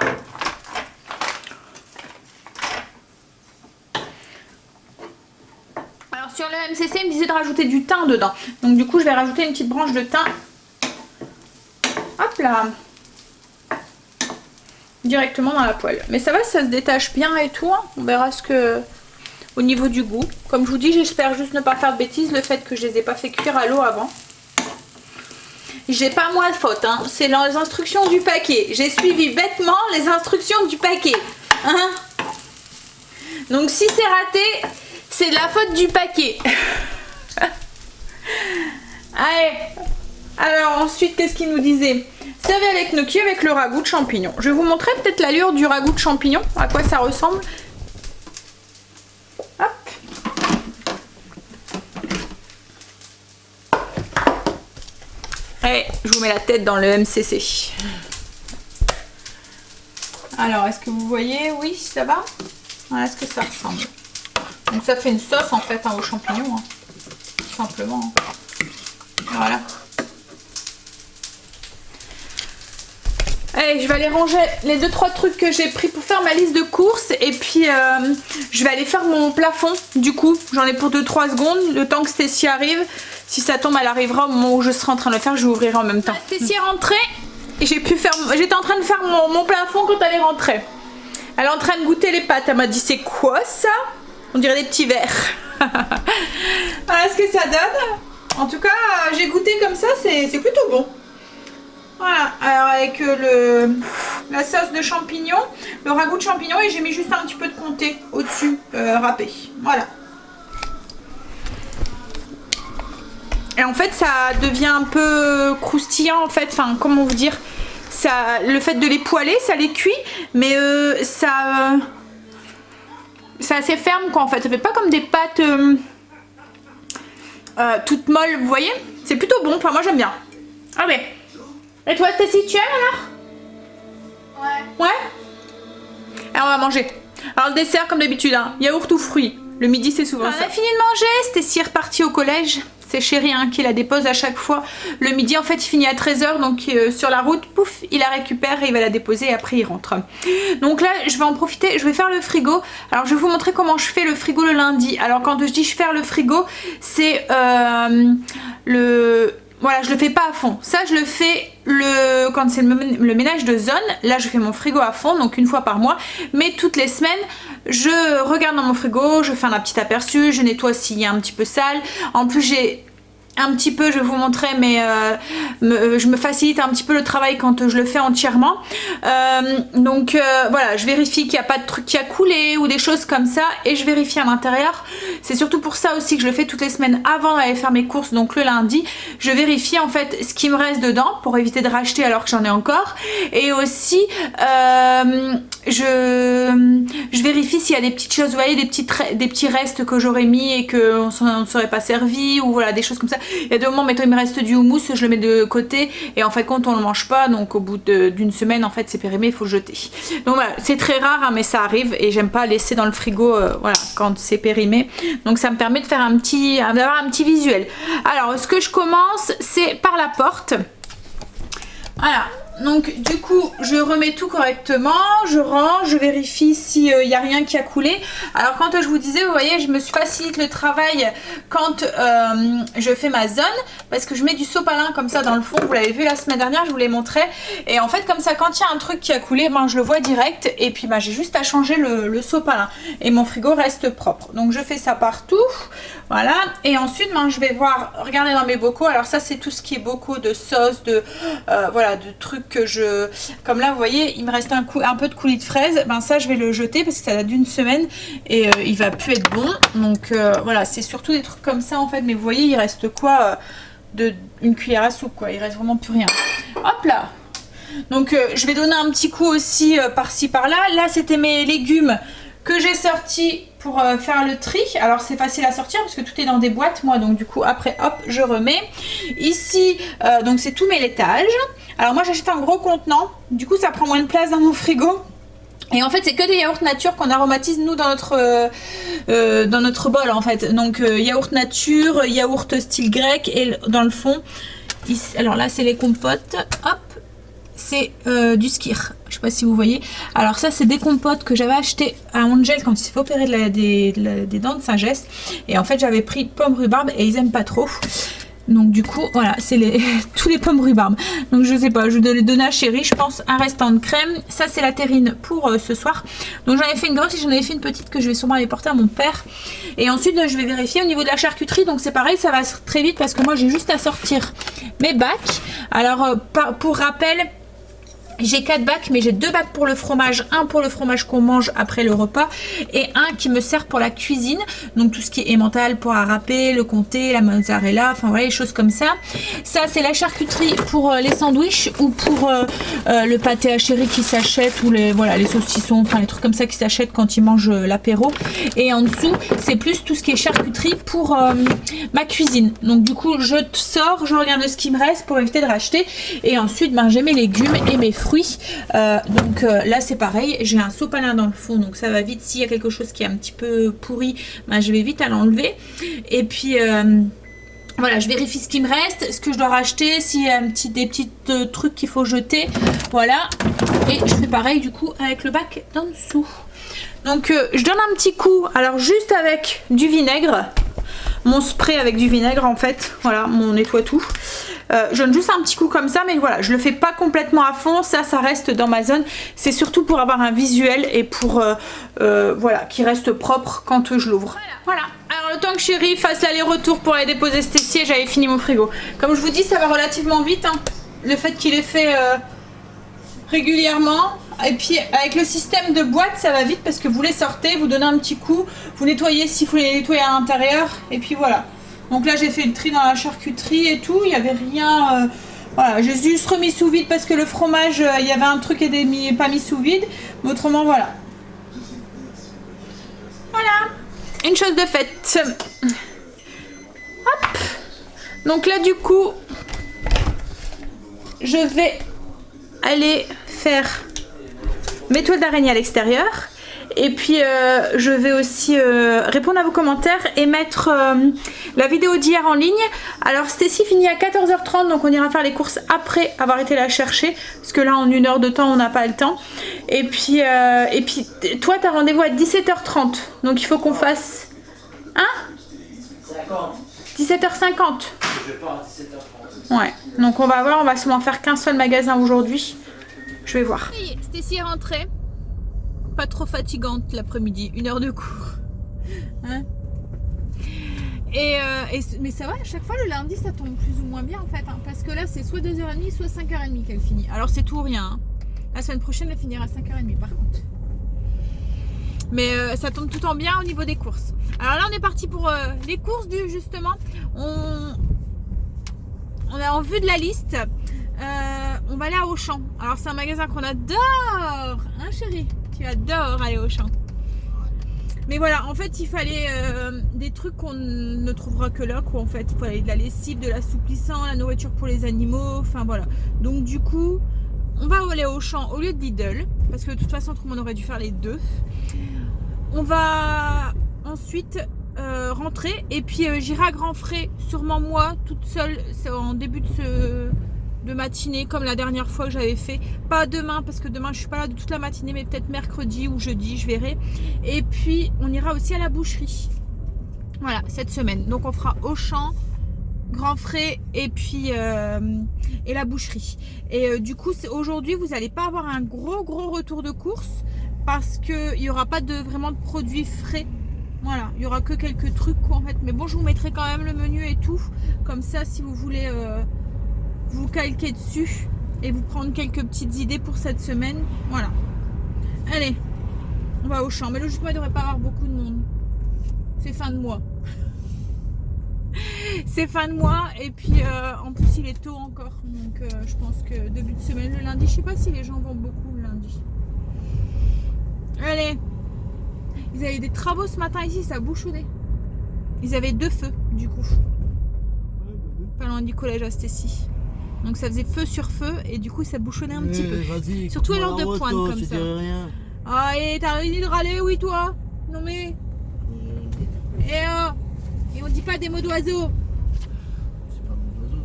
Alors sur le MCC, il me disait de rajouter du thym dedans. Donc du coup, je vais rajouter une petite branche de thym. Hop là. Directement dans la poêle. Mais ça va, ça se détache bien et tout. Hein. On verra ce que... Au niveau du goût. Comme je vous dis, j'espère juste ne pas faire de bêtises. Le fait que je les ai pas fait cuire à l'eau avant. J'ai pas moi de faute, hein. C'est dans les instructions du paquet. J'ai suivi bêtement les instructions du paquet. Hein? Donc si c'est raté, c'est de la faute du paquet. Allez. Alors ensuite, qu'est-ce qu'il nous disait? Servez avec gnocchi avec le ragoût de champignons. Je vais vous montrer peut-être l'allure du ragoût de champignons, à quoi ça ressemble. Hop. Allez, je vous mets la tête dans le MCC. Alors, est-ce que vous voyez? Oui, ça va? Voilà ce que ça ressemble. Donc ça fait une sauce en fait, hein, aux champignons, hein. Tout simplement. Hein. Voilà. Allez, je vais aller ranger les 2-3 trucs que j'ai pris pour faire ma liste de courses. Et puis, je vais aller faire mon plafond. Du coup, j'en ai pour 2-3 secondes. Le temps que Stécie arrive. Si ça tombe, elle arrivera au moment où je serai en train de le faire. Je ouvrirai en même temps. Stécie est rentrée. Et j'étais en train de faire mon plafond quand elle est rentrée. Elle est en train de goûter les pâtes. Elle m'a dit, c'est quoi ça? On dirait des petits verres. Voilà ce que ça donne. En tout cas, j'ai goûté comme ça. C'est plutôt bon. Voilà, alors avec la sauce de champignons, le ragoût de champignons, et j'ai mis juste un petit peu de comté au-dessus, râpé. Voilà. Et en fait, ça devient un peu croustillant, en fait. Enfin, comment vous dire, ça, le fait de les poêler, ça les cuit, mais c'est assez ferme, quoi, en fait. Ça fait pas comme des pâtes toutes molles, vous voyez. C'est plutôt bon, enfin, moi j'aime bien. Ah ouais. Et toi, Stécie, tu aimes alors? Ouais. Ouais? Alors on va manger. Alors le dessert, comme d'habitude, hein, yaourt ou fruits. Le midi, c'est souvent ça. On a fini de manger. Stécie est repartie au collège. C'est Chéri hein, qui la dépose à chaque fois. Le midi, en fait, il finit à 13 h. Donc sur la route, pouf, il la récupère et il va la déposer et après il rentre. Donc là, je vais en profiter. Je vais faire le frigo. Alors je vais vous montrer comment je fais le frigo le lundi. Alors quand je dis je fais le frigo, c'est Voilà, je le fais pas à fond. Ça, je le fais quand c'est le ménage de zone. Là, je fais mon frigo à fond, donc une fois par mois. Mais toutes les semaines, je regarde dans mon frigo, je fais un petit aperçu, je nettoie s'il y a un petit peu sale. En plus, j'ai un petit peu, je vais vous montrer, mais je me facilite un petit peu le travail quand je le fais entièrement. Donc voilà, je vérifie qu'il n'y a pas de truc qui a coulé ou des choses comme ça, et je vérifie à l'intérieur. C'est surtout pour ça aussi que je le fais toutes les semaines avant d'aller faire mes courses, donc le lundi. Je vérifie en fait ce qui me reste dedans pour éviter de racheter alors que j'en ai encore. Et aussi, je vérifie s'il y a des petites choses, vous voyez, des petits restes que j'aurais mis et qu'on ne serait pas servi, ou voilà, des choses comme ça. Il y a des moments, mettons, il me reste du houmous, je le mets de côté et en fait quand on le mange pas, donc au bout d'une semaine en fait c'est périmé, il faut le jeter. Donc voilà, c'est très rare hein, mais ça arrive et j'aime pas laisser dans le frigo voilà, quand c'est périmé. Donc ça me permet de faire d'avoir un petit visuel. Alors ce que je commence, c'est par la porte. Voilà. Donc du coup je remets tout correctement, je range, je vérifie s'il n'y a rien qui a coulé. Alors quand je vous disais, vous voyez, je me facilite le travail quand je fais ma zone, parce que je mets du sopalin comme ça dans le fond. Vous l'avez vu la semaine dernière, je vous l'ai montré. Et en fait comme ça, quand il y a un truc qui a coulé, ben, je le vois direct. Et puis ben, j'ai juste à changer le sopalin. Et mon frigo reste propre. Donc je fais ça partout. Voilà. Et ensuite ben, je vais voir, regardez dans mes bocaux. Alors ça c'est tout ce qui est bocaux de sauce, voilà, de trucs que je... Comme là vous voyez, il me reste un peu de coulis de fraises. Ben ça je vais le jeter parce que ça date d'une semaine. Et il va plus être bon. Donc voilà, c'est surtout des trucs comme ça en fait. Mais vous voyez, il reste quoi une cuillère à soupe quoi. Il reste vraiment plus rien. Hop là. Donc je vais donner un petit coup aussi par-ci par-là. Là c'était mes légumes que j'ai sortis pour faire le tri. Alors c'est facile à sortir parce que tout est dans des boîtes moi. Donc du coup après hop je remets. Ici donc c'est tous mes laitages. Alors moi j'achète un gros contenant. Du coup ça prend moins de place dans mon frigo. Et en fait c'est que des yaourts nature qu'on aromatise nous dans notre bol en fait. Donc yaourt nature, yaourt style grec et dans le fond, ici, alors là c'est les compotes, hop, c'est du skyr. Je sais pas si vous voyez. Alors ça c'est des compotes que j'avais acheté à Angel quand il s'est fait opérer des dents de sagesse. Et en fait j'avais pris pomme rhubarbe et ils aiment pas trop. Donc du coup voilà c'est tous les pommes rhubarbe. Donc je sais pas, je vais les donner à Chérie je pense. Un restant de crème. Ça c'est la terrine pour ce soir. Donc j'en ai fait une grosse et j'en ai fait une petite que je vais sûrement aller porter à mon père. Et ensuite je vais vérifier au niveau de la charcuterie. Donc c'est pareil, ça va très vite parce que moi j'ai juste à sortir mes bacs. Alors pour rappel, j'ai 4 bacs mais j'ai 2 bacs pour le fromage, un pour le fromage qu'on mange après le repas et un qui me sert pour la cuisine, donc tout ce qui est emmental, poire à râper, le comté, la mozzarella, enfin voilà les choses comme ça. Ça c'est la charcuterie pour les sandwichs ou pour le pâté à Chérie qui s'achète ou les saucissons, enfin les trucs comme ça qui s'achètent quand ils mangent l'apéro. Et en dessous c'est plus tout ce qui est charcuterie pour ma cuisine. Donc du coup je sors, je regarde ce qui me reste pour éviter de racheter et ensuite ben, j'ai mes légumes et mes fruits. Donc là c'est pareil, j'ai un sopalin dans le fond donc ça va vite. S'il y a quelque chose qui est un petit peu pourri, ben, je vais vite à l'enlever. Et puis voilà, je vérifie ce qui me reste, ce que je dois racheter, s'il y a des petits trucs qu'il faut jeter. Voilà, et je fais pareil du coup avec le bac d'en dessous. Donc je donne un petit coup, alors juste avec du vinaigre, mon spray avec du vinaigre en fait, voilà mon nettoie tout. Je donne juste un petit coup comme ça, mais voilà, je le fais pas complètement à fond, ça reste dans ma zone. C'est surtout pour avoir un visuel et pour voilà, qu'il reste propre quand je l'ouvre. Voilà, alors le temps que Chérie fasse l'aller-retour pour aller déposer Stécie, j'avais fini mon frigo. Comme je vous dis, ça va relativement vite, hein. Le fait qu'il ait fait régulièrement. Et puis avec le système de boîte ça va vite parce que vous les sortez, vous donnez un petit coup, vous nettoyez s'il faut les nettoyer à l'intérieur et puis voilà. Donc là j'ai fait le tri dans la charcuterie et tout, il n'y avait rien, voilà, j'ai juste remis sous vide parce que le fromage, il y avait un truc qui n'était pas mis sous vide, mais autrement voilà. Voilà, une chose de faite. Hop. Donc là du coup, je vais aller faire mes toiles d'araignée à l'extérieur. Et puis je vais aussi répondre à vos commentaires et mettre la vidéo d'hier en ligne. Alors Stécie finit à 14h30 donc on ira faire les courses après avoir été la chercher. Parce que là en 1 heure de temps on n'a pas le temps. Et puis toi t'as rendez-vous à 17h30. Donc il faut qu'on fasse... Hein 17h50. Je pars à 17h30. Ouais, donc on va voir, on va seulement faire qu'un seul magasin aujourd'hui. Je vais voir. Stécie est rentrée. Pas trop fatigante l'après-midi, 1 heure de cours. Hein mais ça va, à chaque fois le lundi ça tombe plus ou moins bien en fait. Hein, parce que là c'est soit 2h30, soit 5h30 qu'elle finit. Alors c'est tout ou rien. Hein. La semaine prochaine elle finira à 5h30 par contre. Mais ça tombe tout en bien au niveau des courses. Alors là on est parti pour les courses justement. On est en vue de la liste. On va aller à Auchan. Alors c'est un magasin qu'on adore. Hein Chérie? Tu adores aller au champ. Mais voilà, en fait, il fallait des trucs qu'on ne trouvera que là, quoi. En fait, il fallait de la lessive, de l'assouplissant, la nourriture pour les animaux, enfin voilà. Donc du coup, on va aller au champ au lieu de Lidl, parce que de toute façon, tout le monde aurait dû faire les deux. On va ensuite rentrer et puis j'irai à grands frais, sûrement moi, toute seule, en début de matinée comme la dernière fois que j'avais fait, pas demain parce que demain je suis pas là de toute la matinée mais peut-être mercredi ou jeudi, je verrai. Et puis on ira aussi à la boucherie, voilà, cette semaine. Donc on fera Auchan, Grand Frais et puis et la boucherie. Et du coup aujourd'hui vous n'allez pas avoir un gros retour de course parce qu'il n'y aura pas vraiment de produits frais. Voilà, il y aura que quelques trucs quoi, en fait. Mais bon, je vous mettrai quand même le menu et tout, comme ça si vous voulez vous calquer dessus et vous prendre quelques petites idées pour cette semaine. Voilà. Allez, on va au champ. Mais logiquement il ne devrait pas avoir beaucoup de monde. C'est fin de mois. C'est fin de mois et puis en plus il est tôt encore, donc je pense que début de semaine, le lundi, je sais pas si les gens vont beaucoup le lundi. Allez, ils avaient des travaux ce matin ici, ça bouchonnait. Ils avaient 2 feux du coup, pas loin du collège à Stécie. Donc ça faisait feu sur feu et du coup ça bouchonnait un petit peu. Surtout à l'heure de pointe comme ça. Ah et t'as réussi de râler, oui toi? Non mais... Et on dit pas des mots d'oiseau. C'est pas mots d'oiseau,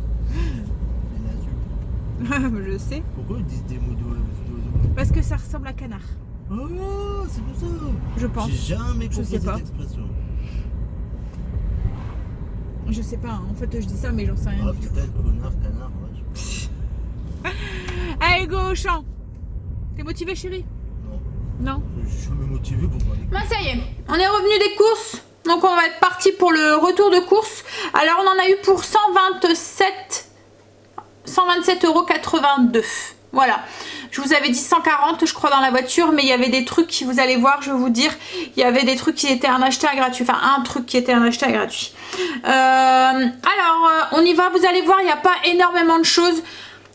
c'est Je sais. Pourquoi ils disent des mots d'oiseau? Parce que ça ressemble à canard. Ah, c'est pour ça. Je pense. J'ai jamais compris sais pas. cette expression. Je sais pas, en fait je dis ça mais j'en sais rien. Ah, peut-être connard, canard, ouais. Allez go au champ. T'es motivé chérie? Non. Non. Je suis jamais motivé pour parler. Ben ça y est, on est revenu des courses. Donc on va être parti pour le retour de course. Alors on en a eu pour 127,82 €. Voilà. Je vous avais dit 140 je crois dans la voiture, mais il y avait des trucs qui, vous allez voir, je vais vous dire, il y avait des trucs qui étaient un acheté à gratuit. Enfin un truc qui était un acheté à gratuit. Alors on y va, vous allez voir, il n'y a pas énormément de choses.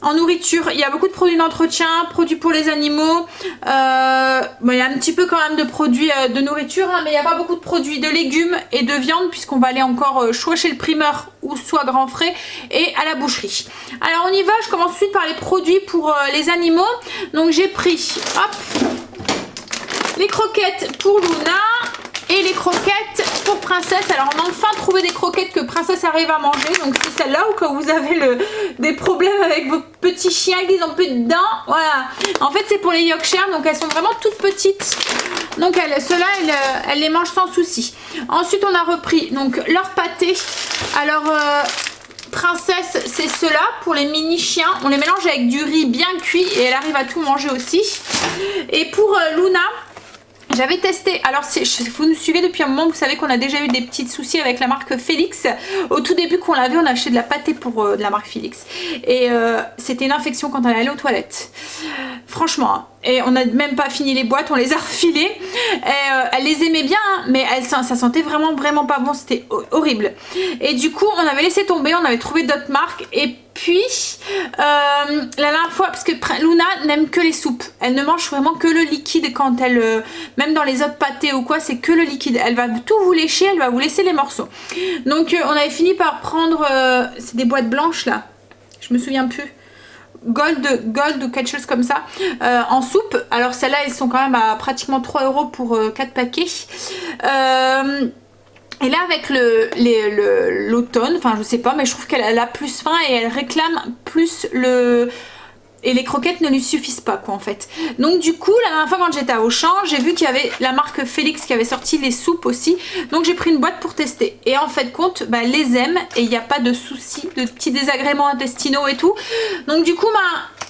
En nourriture, il y a beaucoup de produits d'entretien, produits pour les animaux. Bon, il y a un petit peu quand même de produits de nourriture, hein, mais il n'y a pas beaucoup de produits de légumes et de viande, puisqu'on va aller encore soit chez le primeur ou soit Grand Frais et à la boucherie. Alors on y va, je commence tout de suite par les produits pour les animaux. Donc j'ai pris, hop, les croquettes pour Luna et les croquettes pour Princesse. Alors on a enfin trouvé des croquettes que Princesse arrive à manger, donc c'est celle-là, ou quand vous avez des problèmes avec vos petits chiens qui n'ont plus de dents, voilà. En fait c'est pour les Yorkshire, donc elles sont vraiment toutes petites, donc ceux-là elle les mange sans souci. Ensuite on a repris donc leur pâté. Alors Princesse c'est ceux-là pour les mini chiens, on les mélange avec du riz bien cuit et elle arrive à tout manger aussi. Et pour Luna, j'avais testé, alors vous nous suivez depuis un moment, vous savez qu'on a déjà eu des petits soucis avec la marque Félix. Au tout début qu'on l'avait, on a acheté de la pâtée pour de la marque Félix. Et c'était une infection quand on allait aux toilettes. Franchement, hein. Et on n'a même pas fini les boîtes, on les a refilées. Elle les aimait bien, hein, mais ça sentait vraiment pas bon, c'était horrible. Et du coup, on avait laissé tomber, on avait trouvé d'autres marques. Et puis, la dernière fois, parce que Luna n'aime que les soupes, elle ne mange vraiment que le liquide quand elle... même dans les autres pâtés ou quoi, c'est que le liquide. Elle va tout vous lécher, elle va vous laisser les morceaux. Donc, on avait fini par prendre... c'est des boîtes blanches, là. Je me souviens plus. Gold ou quelque chose comme ça, en soupe. Alors celles-là elles sont quand même à pratiquement 3 € pour 4 paquets. Et là avec l'automne, enfin je sais pas, mais je trouve qu'elle a plus faim et elle réclame plus et les croquettes ne lui suffisent pas quoi en fait. Donc du coup la dernière fois quand j'étais à Auchan, j'ai vu qu'il y avait la marque Félix qui avait sorti les soupes aussi, donc j'ai pris une boîte pour tester et en fait compte bah, elle les aime et il n'y a pas de soucis de petits désagréments intestinaux et tout, donc du coup bah,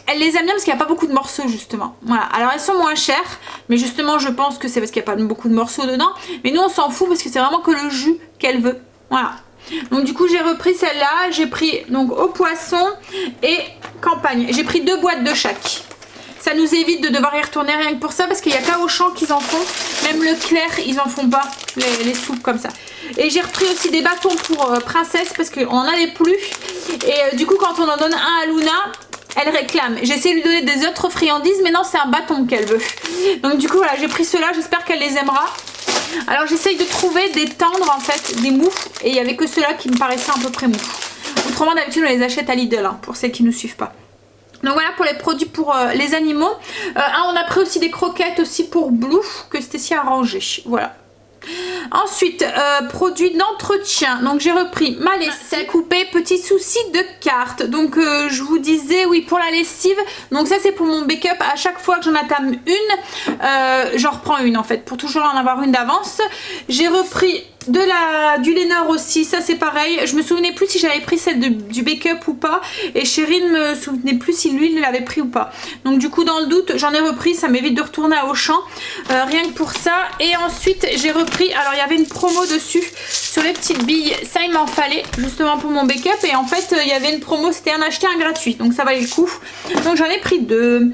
elle les aime bien parce qu'il n'y a pas beaucoup de morceaux justement. Voilà, alors elles sont moins chères, mais justement je pense que c'est parce qu'il n'y a pas beaucoup de morceaux dedans, mais nous on s'en fout parce que c'est vraiment que le jus qu'elle veut. Voilà. Donc du coup j'ai repris celle-là, j'ai pris donc au poisson et campagne. J'ai pris 2 boîtes de chaque. Ça nous évite de devoir y retourner rien que pour ça parce qu'il n'y a qu'à Auchan qu'ils en font. Même Leclerc ils en font pas les soupes comme ça. Et j'ai repris aussi des bâtons pour Princesse parce qu'on n'en avait plus. Et du coup quand on en donne un à Luna, elle réclame. J'ai essayé de lui donner des autres friandises mais non c'est un bâton qu'elle veut. Donc du coup voilà j'ai pris ceux-là, j'espère qu'elle les aimera. Alors j'essaye de trouver des tendres en fait, des mous, et il n'y avait que ceux-là qui me paraissaient à peu près mous. Autrement d'habitude on les achète à Lidl hein, pour celles qui ne nous suivent pas. Donc voilà pour les produits pour les animaux. On a pris aussi des croquettes aussi pour Blue que Stécie a rangé. Voilà. Ensuite, produits d'entretien. Donc j'ai repris ma lessive coupée, petit souci de carte. Donc je vous disais, oui, pour la lessive. Donc ça c'est pour mon backup. À chaque fois que j'en attame une, j'en reprends une en fait, pour toujours en avoir une d'avance. J'ai repris du Lénore aussi, ça c'est pareil. Je me souvenais plus si j'avais pris celle du Bake-up ou pas. Et Chérine me souvenait plus si lui il l'avait pris ou pas. Donc du coup dans le doute j'en ai repris, ça m'évite de retourner à Auchan. Rien que pour ça. Et ensuite j'ai repris, alors il y avait une promo dessus sur les petites billes. Ça il m'en fallait justement pour mon Bake-up. Et en fait il y avait une promo, c'était un acheté un gratuit. Donc ça valait le coup. Donc j'en ai pris 2.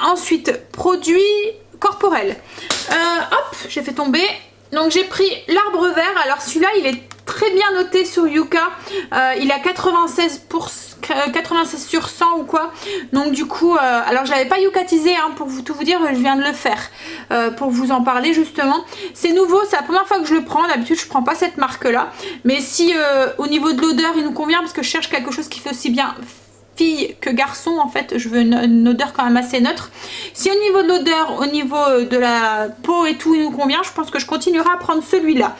Ensuite produits corporels. Hop, j'ai fait tomber. Donc j'ai pris l'arbre vert. Alors celui-là il est très bien noté sur Yuka. Il a 96 sur 100 ou quoi. Donc du coup alors je l'avais pas yucatisé hein, pour tout vous dire, je viens de le faire pour vous en parler justement. C'est nouveau, c'est la première fois que je le prends. D'habitude je prends pas cette marque là. Mais si au niveau de l'odeur il nous convient, parce que je cherche quelque chose qui fait aussi bien fille que garçon, en fait je veux une odeur quand même assez neutre. Si au niveau de l'odeur, au niveau de la peau et tout il nous convient, je pense que je continuerai à prendre celui-là.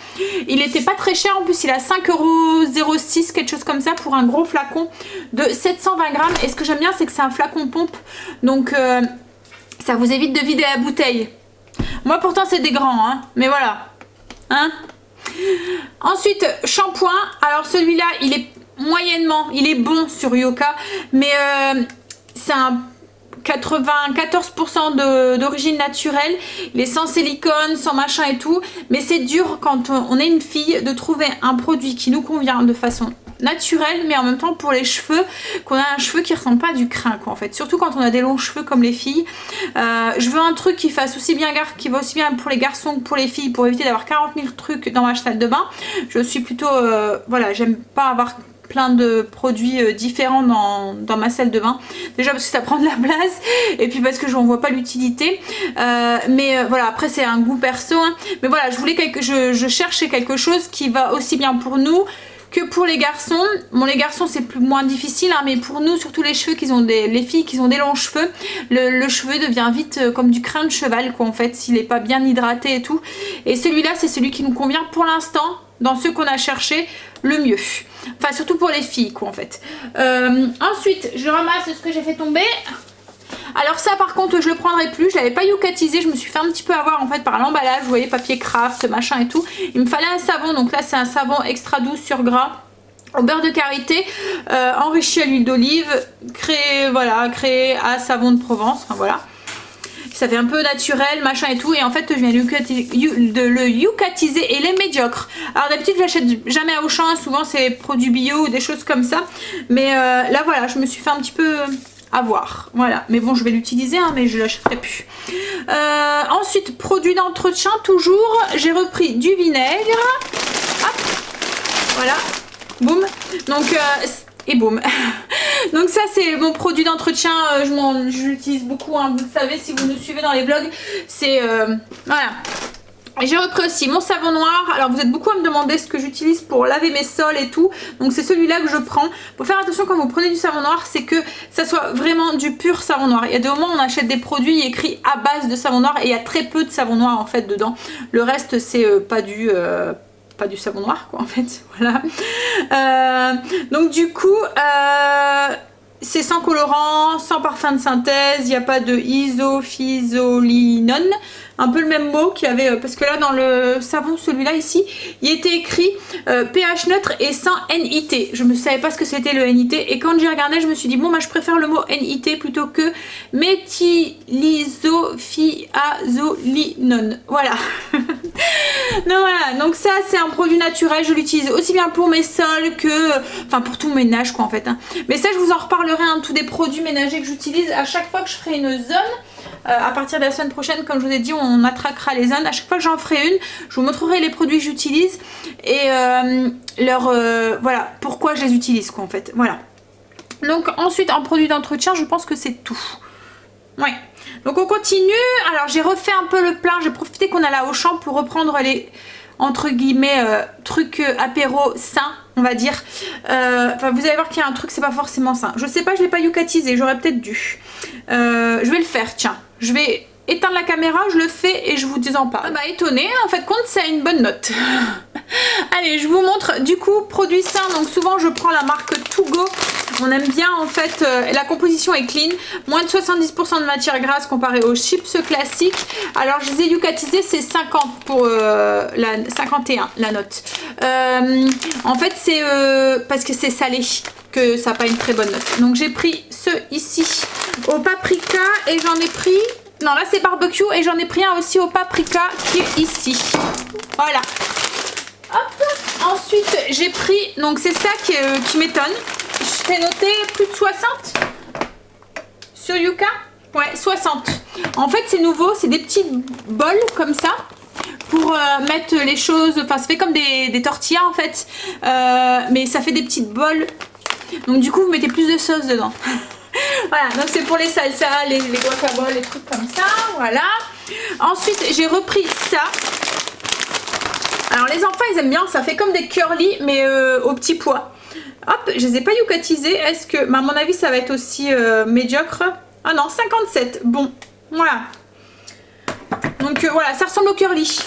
Il était pas très cher en plus, il a 5,06 €, quelque chose comme ça, pour un gros flacon de 720 grammes. Et ce que j'aime bien c'est que c'est un flacon pompe, donc ça vous évite de vider la bouteille. Moi pourtant c'est des grands hein, mais voilà hein. Ensuite shampoing, alors celui-là il est moyennement, il est bon sur Yuka, mais c'est un 94% d'origine naturelle. Il est sans silicone, sans machin et tout, mais c'est dur quand on est une fille de trouver un produit qui nous convient de façon naturelle, mais en même temps pour les cheveux, qu'on a un cheveu qui ressemble pas à du crin quoi en fait, surtout quand on a des longs cheveux comme les filles. Je veux un truc qui fasse aussi bien qui va aussi bien pour les garçons que pour les filles, pour éviter d'avoir 40 000 trucs dans ma salle de bain. Je suis plutôt voilà, j'aime pas avoir plein de produits différents dans ma salle de bain, déjà parce que ça prend de la place et puis parce que je n'en vois pas l'utilité, mais voilà, après c'est un goût perso hein. Mais voilà, je cherchais quelque chose qui va aussi bien pour nous que pour les garçons. Bon, les garçons c'est moins difficile hein, mais pour nous, surtout les cheveux les filles qui ont des longs cheveux, le cheveu devient vite comme du crin de cheval quoi en fait, s'il n'est pas bien hydraté et tout. Et celui-là c'est celui qui nous convient pour l'instant dans ceux qu'on a cherché le mieux, enfin surtout pour les filles quoi en fait. Ensuite je ramasse ce que j'ai fait tomber. Alors ça par contre je le prendrai plus, je l'avais pas yucatisé, je me suis fait un petit peu avoir en fait par l'emballage, vous voyez, papier craft machin et tout. Il me fallait un savon, donc là c'est un savon extra doux sur gras au beurre de karité, enrichi à l'huile d'olive, créé à savon de Provence, enfin voilà. Ça fait un peu naturel machin et tout, et en fait je viens de le yucatiser et il est médiocre. Alors d'habitude je l'achète jamais à Auchan, souvent c'est produits bio ou des choses comme ça, mais là voilà, je me suis fait un petit peu avoir, voilà. Mais bon je vais l'utiliser hein, mais je l'achèterai plus. Ensuite produit d'entretien toujours, j'ai repris du vinaigre, hop, voilà, boum, donc et boum. Donc ça c'est mon produit d'entretien, je l'utilise beaucoup hein, vous le savez si vous nous suivez dans les vlogs, c'est voilà. Et j'ai repris aussi mon savon noir. Alors vous êtes beaucoup à me demander ce que j'utilise pour laver mes sols et tout, donc c'est celui-là que je prends. Faut faire attention quand vous prenez du savon noir, c'est que ça soit vraiment du pur savon noir. Il y a des moments où on achète des produits écrits à base de savon noir et il y a très peu de savon noir en fait dedans. Le reste c'est pas du savon noir quoi en fait, voilà. Donc du coup c'est sans colorant, sans parfum de synthèse, il n'y a pas de isophysolinone, un peu le même mot qu'il y avait, parce que là dans le savon, celui-là ici, il était écrit pH neutre et sans NIT. Je ne savais pas ce que c'était le NIT, et quand j'ai regardé, je me suis dit bon, bah, je préfère le mot NIT plutôt que méthylisophyazolinone. Voilà. Donc voilà, donc ça c'est un produit naturel, je l'utilise aussi bien pour mes sols que, enfin pour tout ménage quoi en fait hein. Mais ça je vous en reparlerai hein, tous des produits ménagers que j'utilise à chaque fois que je ferai une zone. À partir de la semaine prochaine, comme je vous ai dit, on attraquera les zones. À chaque fois que j'en ferai une, je vous montrerai les produits que j'utilise et voilà, pourquoi je les utilise quoi en fait, voilà. Donc ensuite en produit d'entretien, je pense que c'est tout. Ouais. Donc on continue. Alors j'ai refait un peu le plein, j'ai profité qu'on allait à Auchan pour reprendre les entre guillemets trucs apéro sains on va dire. Enfin vous allez voir qu'il y a un truc, c'est pas forcément sain. Je sais pas, je l'ai pas yucatisé, j'aurais peut-être dû. Je vais le faire, tiens. Je vais éteindre la caméra, je le fais et je vous en parle. Ah bah étonné, en fait compte ça a une bonne note. Allez je vous montre du coup produit sain, donc souvent je prends la marque To Go. On aime bien en fait, la composition est clean, moins de 70% de matière grasse comparé aux chips classiques. Alors je les ai yucatisés, c'est 50 pour la 51 la note. En fait c'est parce que c'est salé que ça n'a pas une très bonne note. Donc j'ai pris ceux ici au paprika et j'en ai pris... Non là c'est barbecue et j'en ai pris un aussi au paprika qui est ici. Voilà. Hop. Ensuite j'ai pris, donc c'est ça qui m'étonne. Je t'ai noté plus de 60 sur Yuka. Ouais 60. En fait c'est nouveau, c'est des petits bols comme ça. Pour mettre les choses, enfin ça fait comme des tortillas en fait. Mais ça fait des petites bols. Donc du coup vous mettez plus de sauce dedans. Voilà, donc c'est pour les salsas, les guacamoles, les trucs comme ça, voilà. Ensuite j'ai repris ça. Alors les enfants ils aiment bien, ça fait comme des curly mais au petit pois. Hop, je les ai pas yucatisés. Est-ce que, à mon avis ça va être aussi médiocre. Ah non, 57, bon, voilà. Donc voilà, ça ressemble au curly.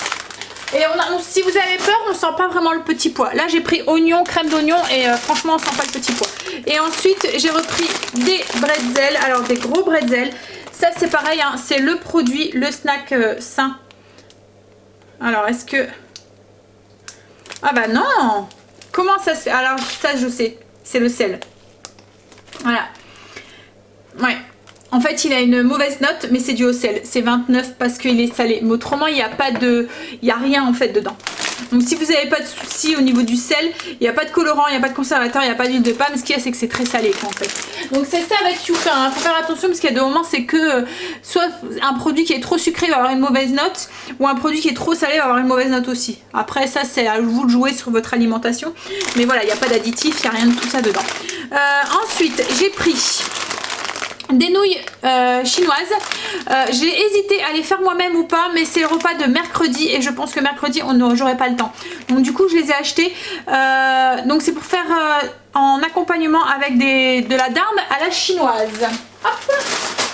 Et si vous avez peur, on sent pas vraiment le petit pois. Là j'ai pris oignon, crème d'oignon et franchement on sent pas le petit pois. Et ensuite j'ai repris des bretzels, alors des gros bretzels. Ça c'est pareil, hein, c'est le produit, le snack sain. Alors est-ce que... Ah bah non. Comment ça se fait? Alors ça je sais, c'est le sel. Voilà. Ouais. En fait il a une mauvaise note mais c'est dû au sel, c'est 29 parce qu'il est salé, mais autrement il n'y a pas de, il n'y a rien en fait dedans. Donc si vous n'avez pas de soucis au niveau du sel, il n'y a pas de colorant, il n'y a pas de conservateur, il n'y a pas d'huile de palme, ce qu'il y a c'est que c'est très salé en fait. Donc c'est ça avec Yuka, hein. Faut faire attention parce qu'il y a des moments c'est que soit un produit qui est trop sucré va avoir une mauvaise note, ou un produit qui est trop salé va avoir une mauvaise note aussi. Après ça c'est à vous de jouer sur votre alimentation, mais voilà il n'y a pas d'additif, il n'y a rien de tout ça dedans. Ensuite j'ai pris des nouilles chinoises. J'ai hésité à les faire moi-même ou pas, mais c'est le repas de mercredi et je pense que mercredi j'aurai pas le temps. Donc du coup je les ai achetées. Donc c'est pour faire en accompagnement avec de la dinde à la chinoise. Hop,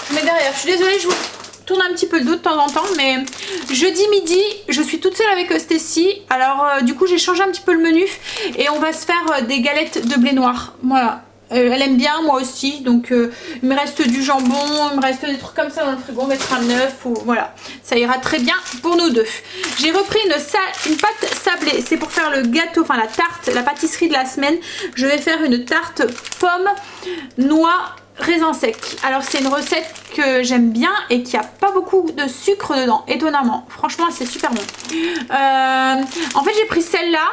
je mets derrière. Je suis désolée, je vous tourne un petit peu le dos de temps en temps, mais jeudi midi je suis toute seule avec Stécie. Alors du coup j'ai changé un petit peu le menu et on va se faire des galettes de blé noir. Voilà. Elle aime bien, moi aussi, donc il me reste du jambon, il me reste des trucs comme ça dans le frigo, on mettra un œuf, ou voilà, ça ira très bien pour nous deux. J'ai repris une pâte sablée, c'est pour faire le gâteau, enfin la tarte, la pâtisserie de la semaine. Je vais faire une tarte pomme, noix, raisin sec. Alors c'est une recette que j'aime bien et qui a pas beaucoup de sucre dedans, étonnamment. Franchement c'est super bon. En fait j'ai pris celle-là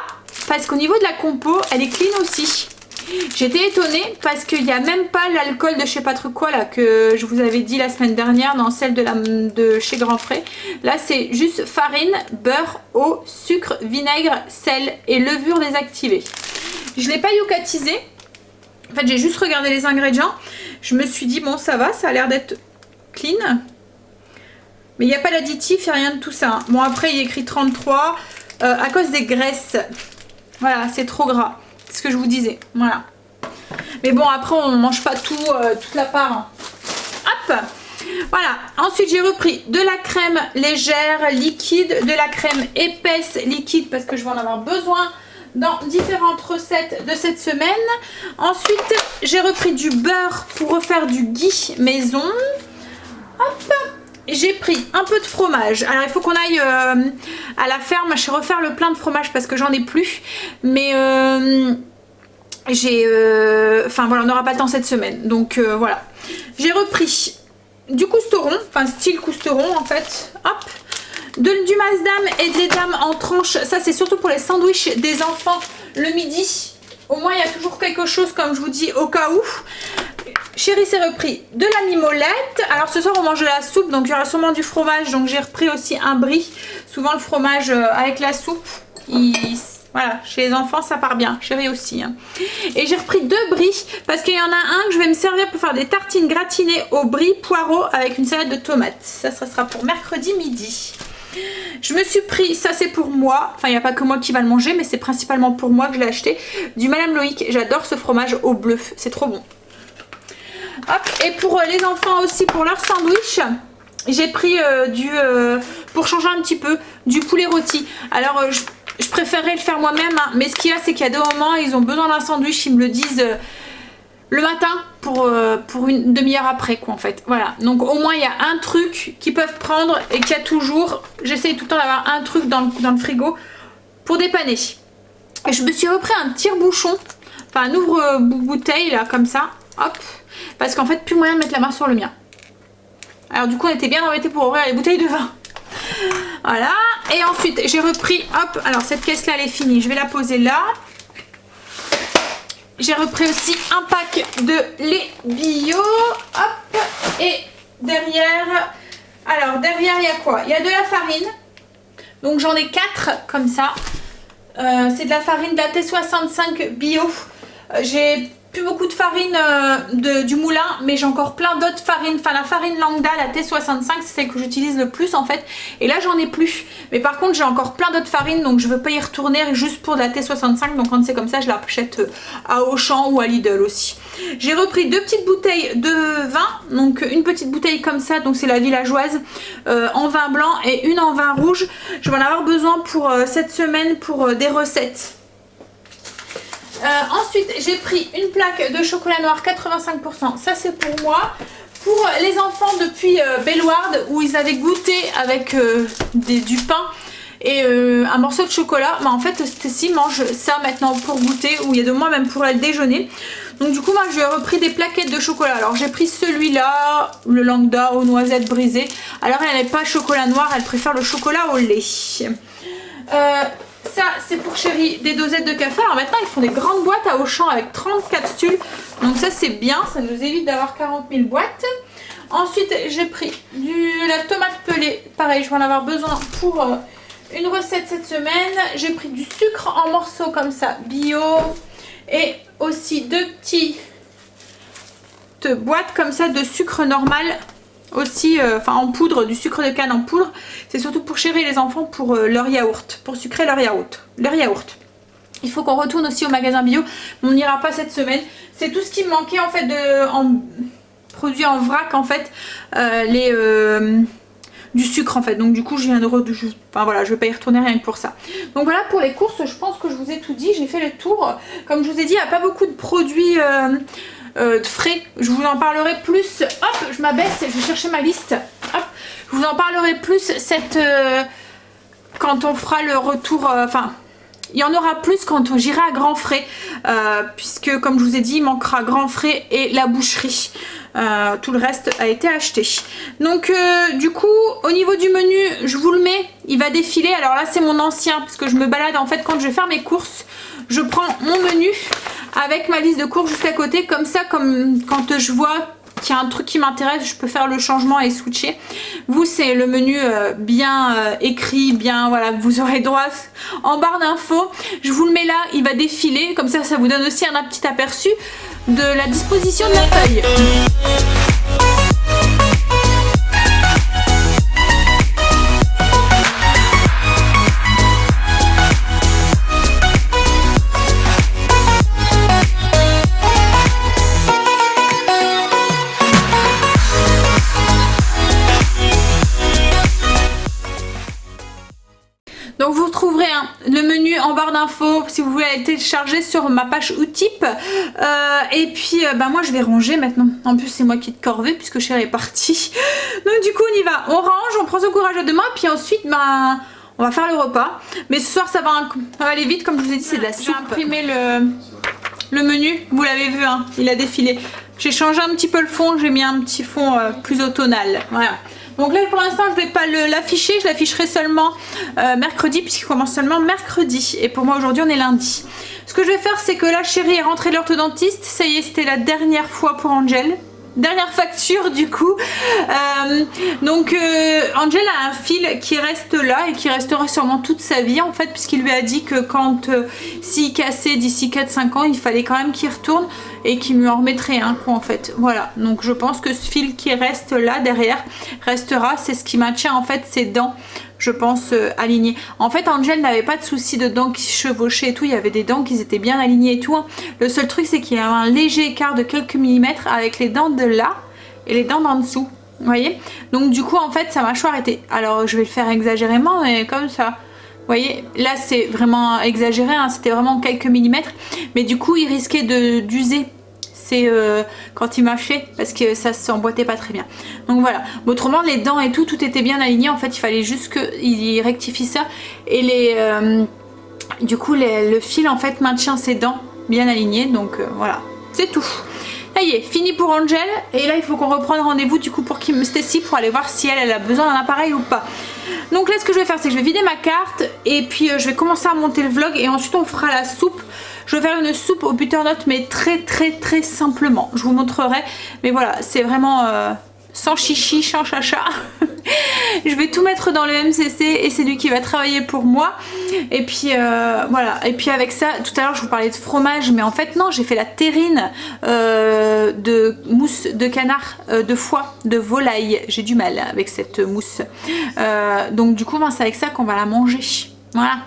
parce qu'au niveau de la compo, elle est clean aussi. J'étais étonnée parce qu'il n'y a même pas l'alcool de je sais pas trop quoi là que je vous avais dit la semaine dernière dans celle de chez Grand Frais. Là c'est juste farine, beurre, eau, sucre, vinaigre, sel et levure désactivée. Je ne l'ai pas yucatisé. En fait j'ai juste regardé les ingrédients. Je me suis dit bon ça va, ça a l'air d'être clean. Mais il n'y a pas d'additif, il n'y a rien de tout ça. Hein. Bon après il est écrit 33 à cause des graisses. Voilà, c'est trop gras. C'est ce que je vous disais, voilà. Mais bon après on mange pas tout, toute la part. Hein. Hop, voilà. Ensuite j'ai repris de la crème légère liquide, de la crème épaisse liquide parce que je vais en avoir besoin dans différentes recettes de cette semaine. Ensuite j'ai repris du beurre pour refaire du ghee maison. Hop. J'ai pris un peu de fromage. Alors il faut qu'on aille à la ferme je vais refaire le plein de fromage parce que j'en ai plus. Mais enfin voilà, on n'aura pas le temps cette semaine. Donc voilà. J'ai repris du cousteron, enfin style cousteron en fait. Hop. Du masdam et de l'édame en tranches. Ça c'est surtout pour les sandwichs des enfants le midi. Au moins il y a toujours quelque chose comme je vous dis au cas où. Chérie s'est repris de la mimolette. Alors ce soir on mange de la soupe donc il y aura sûrement du fromage. Donc j'ai repris aussi un brie. Souvent le fromage avec la soupe voilà, chez les enfants ça part bien. Chérie aussi hein. Et j'ai repris 2 bries parce qu'il y en a un que je vais me servir pour faire des tartines gratinées au brie poireau avec une salade de tomates. Ça sera pour mercredi midi. Je me suis pris, ça c'est pour moi, enfin il n'y a pas que moi qui va le manger mais c'est principalement pour moi que je l'ai acheté, du Madame Loïc. J'adore ce fromage au bleu, c'est trop bon. Hop, et pour les enfants aussi, pour leur sandwich, j'ai pris pour changer un petit peu, du poulet rôti. Alors je préférerais le faire moi-même, hein, mais ce qu'il y a c'est qu'il y a des moments ils ont besoin d'un sandwich, ils me le disent le matin pour une demi-heure après quoi en fait. Voilà, donc au moins il y a un truc qu'ils peuvent prendre et qu'il y a toujours, j'essaye tout le temps d'avoir un truc dans le frigo pour dépanner. Et je me suis repris un tire-bouchon, enfin un ouvre-bouteille là comme ça, hop, parce qu'en fait plus moyen de mettre la main sur le mien. Alors du coup on était bien embêtés pour ouvrir les bouteilles de vin. Voilà, et ensuite j'ai repris, hop, alors cette caisse là elle est finie, je vais la poser là. J'ai repris aussi un pack de lait bio, hop, et derrière, alors derrière il y a quoi? Il y a de la farine, donc j'en ai 4 comme ça, c'est de la farine de la T65 bio, j'ai plus beaucoup de farine du moulin, mais j'ai encore plein d'autres farines, enfin la farine Lambda, la T65, c'est celle que j'utilise le plus en fait, et là j'en ai plus, mais par contre j'ai encore plein d'autres farines, donc je veux pas y retourner juste pour de la T65, donc quand c'est comme ça je l'achète à Auchan ou à Lidl aussi. J'ai repris 2 petites bouteilles de vin, donc une petite bouteille comme ça, donc c'est la villageoise en vin blanc et une en vin rouge. Je vais en avoir besoin pour cette semaine pour des recettes. Ensuite j'ai pris une plaque de chocolat noir 85%, ça c'est pour moi. Pour les enfants depuis Bellward où ils avaient goûté avec du pain et un morceau de chocolat, bah en fait Stacy mange ça maintenant pour goûter, ou il y a de moi même pour le déjeuner. Donc du coup moi j'ai repris des plaquettes de chocolat. Alors j'ai pris celui-là, le Lambda aux noisettes brisées. Alors elle n'est pas chocolat noir, elle préfère le chocolat au lait. Ça c'est pour Chérie, des dosettes de café. Alors maintenant ils font des grandes boîtes à Auchan avec 30 capsules, donc ça c'est bien, ça nous évite d'avoir 40 000 boîtes. Ensuite j'ai pris la tomate pelée, pareil je vais en avoir besoin pour une recette cette semaine. J'ai pris du sucre en morceaux comme ça, bio, et aussi 2 petites boîtes comme ça de sucre normal. Aussi enfin en poudre, du sucre de canne en poudre, c'est surtout pour Chérie et les enfants pour leur yaourt, pour sucrer leur yaourt. Il faut qu'on retourne aussi au magasin bio, on n'ira pas cette semaine. C'est tout ce qui me manquait en fait produits en vrac en fait, du sucre en fait, donc du coup je viens de enfin voilà, je vais pas y retourner rien que pour ça. Donc voilà pour les courses, je pense que je vous ai tout dit, j'ai fait le tour. Comme je vous ai dit, il n'y a pas beaucoup de produits de frais, je vous en parlerai plus. Hop, je m'abaisse, je vais chercher ma liste. Hop, je vous en parlerai plus quand on fera le retour, enfin il y en aura plus quand j'irai à Grand Frais, puisque comme je vous ai dit il manquera Grand Frais et la boucherie. Tout le reste a été acheté. Donc du coup au niveau du menu je vous le mets, il va défiler. Alors là c'est mon ancien, parce que je me balade en fait quand je vais faire mes courses, je prends mon menu avec ma liste de courses juste à côté, comme ça, comme quand je vois qu'il y a un truc qui m'intéresse, je peux faire le changement et switcher. Vous c'est le menu bien écrit, bien voilà, vous aurez droit en barre d'infos. Je vous le mets là, il va défiler, comme ça ça vous donne aussi un petit aperçu de la disposition de la feuille. Donc vous retrouverez le menu en barre d'infos si vous voulez aller télécharger sur ma page Utip. Et puis bah moi je vais ranger maintenant. En plus c'est moi qui ai de corvée puisque Chérie est partie. Donc du coup on y va, on range, on prend son courage à deux mains, puis ensuite bah, on va faire le repas. Mais ce soir ça va aller vite, comme je vous ai dit c'est de la soupe. J'ai imprimé le menu, vous l'avez vu hein, il a défilé. J'ai changé un petit peu le fond, j'ai mis un petit fond plus automnal. Voilà. Donc là pour l'instant je ne vais pas l'afficher, je l'afficherai seulement mercredi, puisqu'il commence seulement mercredi. Et pour moi aujourd'hui on est lundi. Ce que je vais faire c'est que là Chérie est rentrée de l'orthodontiste, ça y est c'était la dernière fois pour Angel. Dernière facture du coup. Donc Angel a un fil qui reste là et qui restera sûrement toute sa vie en fait, puisqu'il lui a dit que quand s'il cassait d'ici 4-5 ans il fallait quand même qu'il retourne et qu'il lui en remettrait un coup en fait. Voilà, donc je pense que ce fil qui reste là derrière restera, c'est ce qui maintient en fait ses dents, je pense, alignées. En fait Angel n'avait pas de soucis de dents qui se chevauchaient et tout, il y avait des dents qui étaient bien alignées et tout hein. Le seul truc c'est qu'il y a un léger écart de quelques millimètres avec les dents de là et les dents d'en dessous, vous voyez. Donc du coup en fait sa mâchoire était, alors je vais le faire exagérément mais comme ça, vous voyez, là c'est vraiment exagéré hein, c'était vraiment quelques millimètres, mais du coup il risquait d'user c'est quand il m'a fait parce que ça s'emboîtait pas très bien. Donc voilà. Mais autrement les dents et tout était bien aligné. En fait il fallait juste qu'il rectifie ça et du coup le fil en fait maintient ses dents bien alignées. Donc voilà, c'est tout. Ça y est, fini pour Angel. Et là il faut qu'on reprenne rendez-vous du coup pour Kim Stacy pour aller voir si elle a besoin d'un appareil ou pas. Donc là ce que je vais faire c'est que je vais vider ma carte et puis je vais commencer à monter le vlog et ensuite on fera la soupe. Je vais faire une soupe au butternut mais très simplement. Je vous montrerai. Mais voilà, c'est vraiment sans chichi, sans chacha. Je vais tout mettre dans le MCC et c'est lui qui va travailler pour moi. Et puis voilà. Et puis avec ça, tout à l'heure je vous parlais de fromage, mais en fait non, j'ai fait la terrine de mousse de canard, de foie, de volaille. J'ai du mal avec cette mousse. Donc du coup, ben, c'est avec ça qu'on va la manger. Voilà.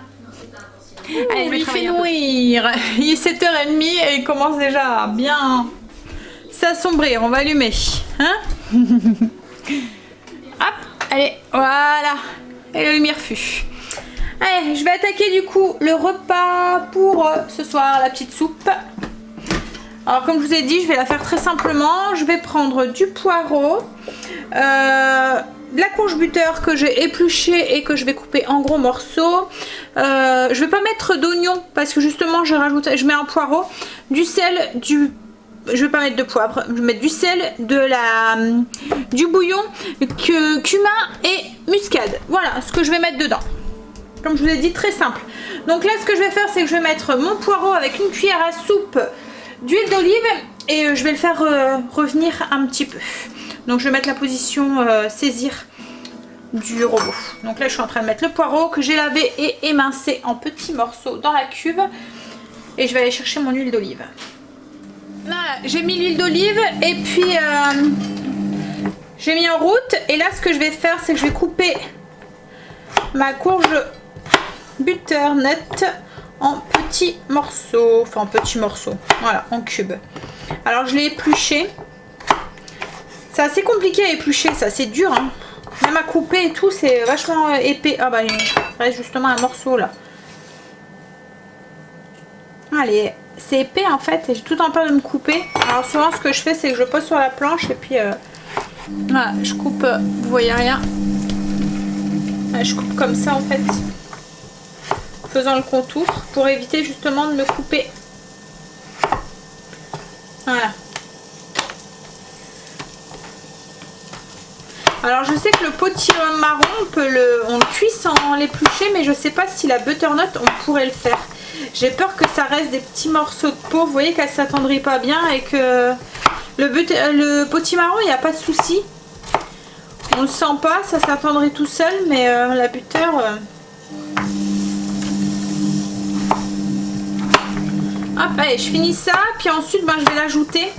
Allez, il fait nourrir. Il est 7h30 et il commence déjà à bien s'assombrir. On va allumer. Hein? Hop, allez, voilà. Et la lumière fut. Allez, je vais attaquer du coup le repas pour ce soir, la petite soupe. Alors comme je vous ai dit, je vais la faire très simplement. Je vais prendre du poireau, de la courge butter que j'ai épluchée et que je vais couper en gros morceaux. Je vais pas mettre d'oignon parce que justement je mets un poireau, du sel, je vais pas mettre de poivre, je vais mettre du sel, du bouillon, cumin et muscade. Voilà ce que je vais mettre dedans. Comme je vous l'ai dit, très simple. Donc là ce que je vais faire c'est que je vais mettre mon poireau avec une cuillère à soupe d'huile d'olive et je vais le faire revenir un petit peu. Donc je vais mettre la position saisir du robot. Donc là je suis en train de mettre le poireau que j'ai lavé et émincé en petits morceaux dans la cuve. Et je vais aller chercher mon huile d'olive. Voilà, j'ai mis l'huile d'olive et puis j'ai mis en route. Et là ce que je vais faire c'est que je vais couper ma courge butternut en petits morceaux. Enfin en petits morceaux, voilà, en cubes. Alors je l'ai épluché. C'est assez compliqué à éplucher, ça, c'est dur, hein. Même à couper et tout, c'est vachement épais. Ah bah il reste justement un morceau là. Allez, c'est épais en fait et j'ai tout en peur de me couper. Alors souvent ce que je fais c'est que je pose sur la planche et puis voilà, je coupe, vous voyez rien. Je coupe comme ça en fait, faisant le contour pour éviter justement de me couper. Voilà. Alors je sais que le potimarron on le cuit sans l'éplucher, mais je sais pas si la butternut on pourrait le faire. J'ai peur que ça reste des petits morceaux de peau, vous voyez qu'elle s'attendrit pas bien et que le potimarron il n'y a pas de souci. On le sent pas, ça s'attendrit tout seul, mais la butter... Hop, allez, je finis ça, puis ensuite ben, je vais l'ajouter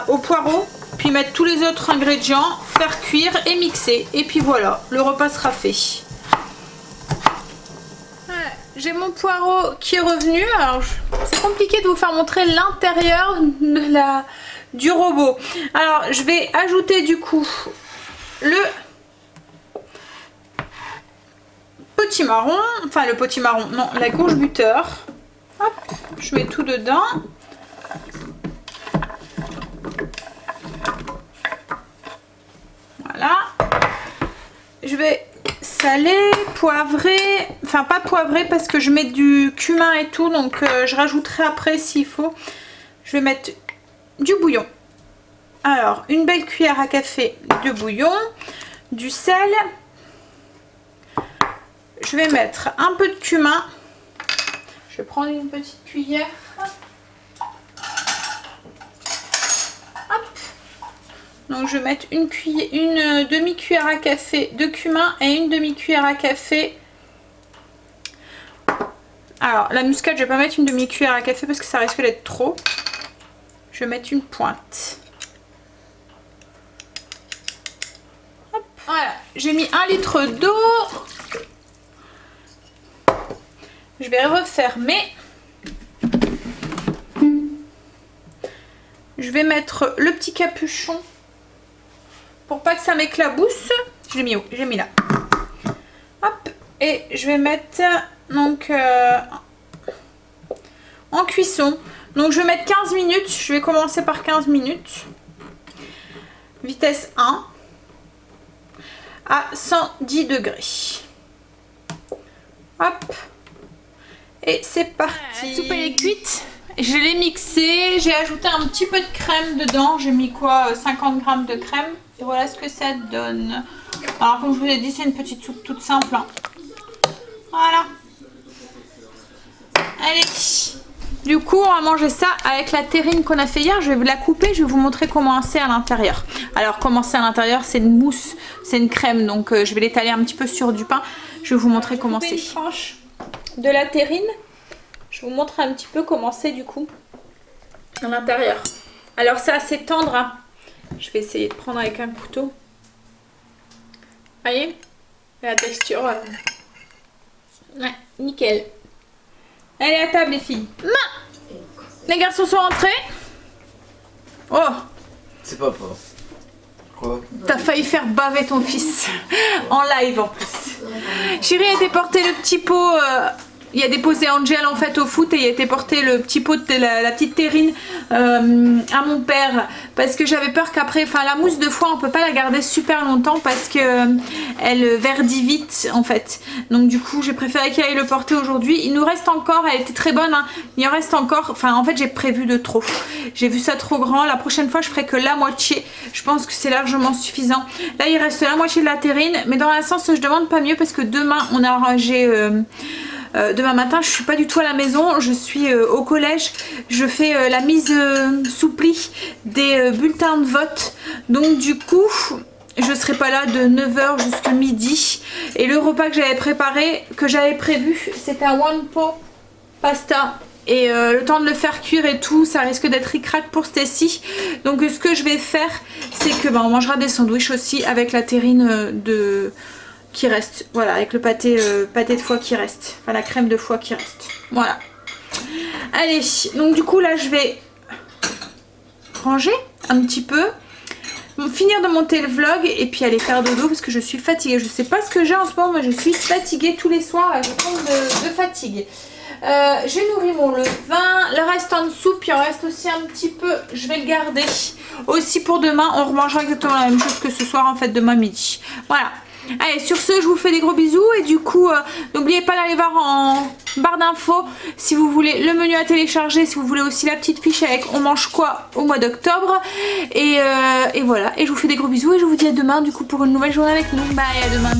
au poireau. Puis mettre tous les autres ingrédients, faire cuire et mixer. Et puis voilà, le repas sera fait. Voilà, j'ai mon poireau qui est revenu. Alors c'est compliqué de vous faire montrer l'intérieur du robot. Alors je vais ajouter du coup le potimarron. Enfin le potimarron, non, la courge butter. Hop, je mets tout dedans. Voilà, je vais saler, poivrer, enfin pas poivrer parce que je mets du cumin et tout, donc je rajouterai après s'il faut. Je vais mettre du bouillon. Alors, une belle cuillère à café de bouillon, du sel. Je vais mettre un peu de cumin. Je vais prendre une petite cuillère. Donc je vais mettre une demi-cuillère à café de cumin et une demi-cuillère à café. Alors la muscade je vais pas mettre une demi-cuillère à café parce que ça risque d'être trop. Je vais mettre une pointe. Hop. Voilà, j'ai mis 1 litre d'eau. Je vais refermer. Je vais mettre le petit capuchon. Pour pas que ça m'éclabousse, je l'ai mis où? J'ai mis là. Hop, et je vais mettre donc en cuisson Donc je vais mettre 15 minutes, je vais commencer par 15 minutes. Vitesse 1 à 110 degrés. Hop. Et c'est parti. La soupe elle est cuite. Je l'ai mixée, j'ai ajouté un petit peu de crème dedans. J'ai mis quoi, 50 g de crème. Et voilà ce que ça donne. Alors comme je vous ai dit, c'est une petite soupe toute simple. Hein. Voilà. Allez. Du coup, on va manger ça avec la terrine qu'on a fait hier. Je vais vous la couper, je vais vous montrer comment c'est à l'intérieur. Alors, comment c'est à l'intérieur, c'est une mousse, c'est une crème. Donc, je vais l'étaler un petit peu sur du pain. Je vais vous montrer comment c'est. Une tranche de la terrine. Je vous montre un petit peu comment c'est du coup à l'intérieur. Alors, c'est assez tendre. Hein. Je vais essayer de prendre avec un couteau. Vous voyez la texture. Ouais, nickel. Allez à table les filles. Les garçons sont rentrés. Oh. C'est pas fort. Quoi? T'as failli faire baver ton fils. En live en plus. Chérie a été porter le petit pot. Il a déposé Angel en fait au foot et il a été porter le petit pot de la petite terrine à mon père parce que j'avais peur qu'après, enfin la mousse de foie on peut pas la garder super longtemps parce que elle verdit vite en fait. Donc du coup j'ai préféré qu'il aille le porter aujourd'hui. Il nous reste encore, elle était très bonne, hein. Il en reste encore, enfin en fait j'ai prévu de trop. J'ai vu ça trop grand, la prochaine fois je ferai que la moitié. Je pense que c'est largement suffisant. Là il reste la moitié de la terrine mais dans un sens je demande pas mieux parce que demain on a arrangé... demain matin je suis pas du tout à la maison, je suis au collège, je fais la mise sous pli des bulletins de vote, donc du coup je serai pas là de 9 h jusqu'à midi et le repas que j'avais préparé, que j'avais prévu, c'était un one pot pasta et le temps de le faire cuire et tout, ça risque d'être ric-rac pour Stacy. Donc ce que je vais faire c'est que on mangera des sandwichs aussi avec la terrine qui reste, voilà, avec le pâté de foie qui reste, enfin la crème de foie qui reste, voilà. Allez, donc du coup là je vais ranger un petit peu, finir de monter le vlog et puis aller faire dodo parce que je suis fatiguée. Je sais pas ce que j'ai en ce moment mais je suis fatiguée tous les soirs, je tombe de fatigue. J'ai nourri mon levain, le restant de soupe, il en reste aussi un petit peu, je vais le garder aussi pour demain. On remangera exactement la même chose que ce soir en fait, demain midi, voilà. Allez, sur ce, je vous fais des gros bisous et du coup, n'oubliez pas d'aller voir en barre d'infos si vous voulez le menu à télécharger, si vous voulez aussi la petite fiche avec on mange quoi au mois d'octobre. Et voilà, et je vous fais des gros bisous et je vous dis à demain du coup pour une nouvelle journée avec nous. Bye, à demain.